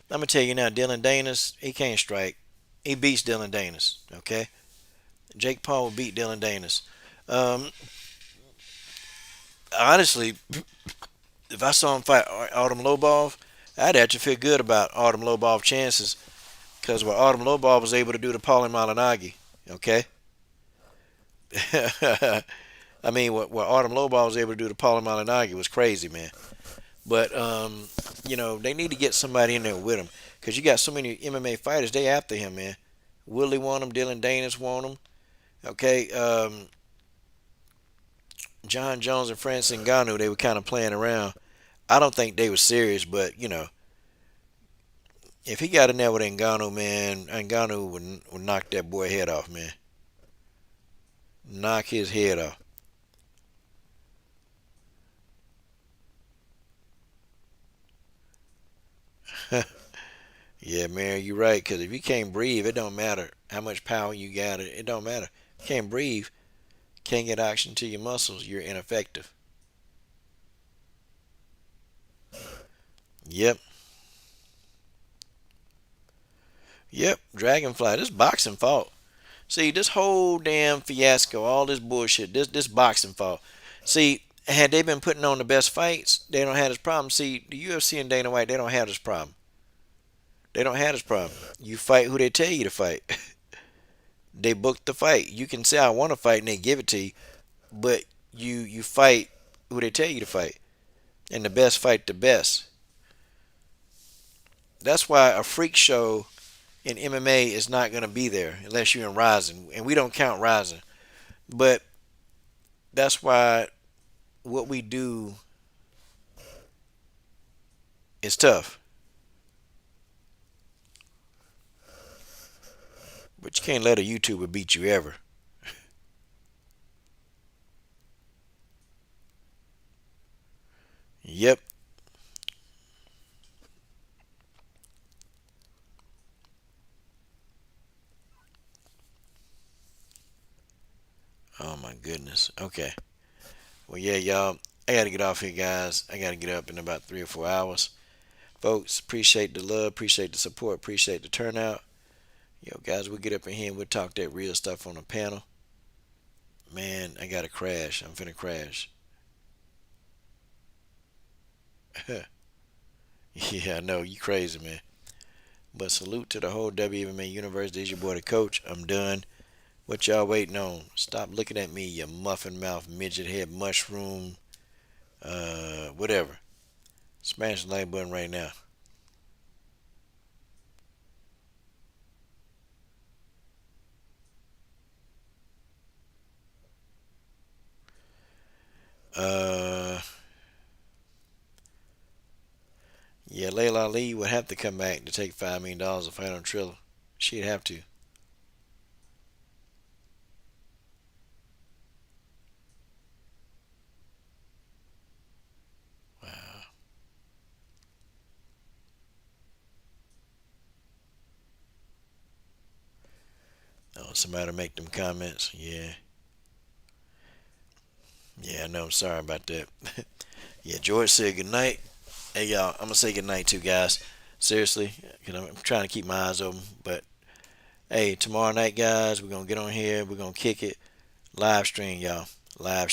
I'm gonna tell you now, Dylan Danis, he can't strike. He beats Dylan Danis. Okay, Jake Paul will beat Dylan Danis. Um, Honestly, if I saw him fight Autumn Lobov, I'd actually feel good about Autumn Lobov's chances because what Autumn Lobov was able to do to Paulie Malignaggi. Okay. I mean, what Autumn Lobov was able to do to Paulie Malignaggi was crazy, man. But they need to get somebody in there with him because you got so many MMA fighters. They after him, man. Willie want him. Dylan Danis want him. Okay. John Jones and Francine Gano, they were kind of playing around. I don't think they were serious, but if he got in there with Ngannou, man, Ngannou would knock that boy head off, man. Knock his head off. Yeah, man, you're right. Because if you can't breathe, it don't matter how much power you got. It don't matter. If you can't breathe, can't get oxygen to your muscles, you're ineffective. Yep. Yep. Dragonfly. This boxing fault. See, this whole damn fiasco, all this bullshit, this boxing fault. See, had they been putting on the best fights, they don't have this problem. See, the UFC and Dana White, they don't have this problem. They don't have this problem. You fight who they tell you to fight. They book the fight. You can say I want to fight and they give it to you, but you fight who they tell you to fight, and the best fight the best. That's why a freak show in MMA is not going to be there unless you're in Rising, and we don't count Rising. But that's why what we do is tough. But you can't let a YouTuber beat you ever. Yep. Oh my goodness. Okay. Well, yeah, y'all. I got to get off here, guys. I got to get up in about 3 or 4 hours. Folks, appreciate the love, appreciate the support, appreciate the turnout. Yo, guys, we'll get up in here and we'll talk that real stuff on the panel. Man, I got to crash. I'm finna crash. Yeah, I know. You crazy, man. But salute to the whole WMA universe. This is your boy, the coach. I'm done. What y'all waiting on? Stop looking at me, you muffin mouth, midget head, mushroom, whatever. Smash the like button right now. Uh, yeah, Layla Ali would have to come back to take $5 million to fight on Triller. She'd have to. Wow. Oh, somebody make them comments. Yeah. Yeah, I know. I'm sorry about that. Yeah, George said good night. Hey, y'all, I'm going to say good night too, guys. Seriously, because I'm trying to keep my eyes open. But, hey, tomorrow night, guys, we're going to get on here. We're going to kick it. Live stream, y'all. Live stream.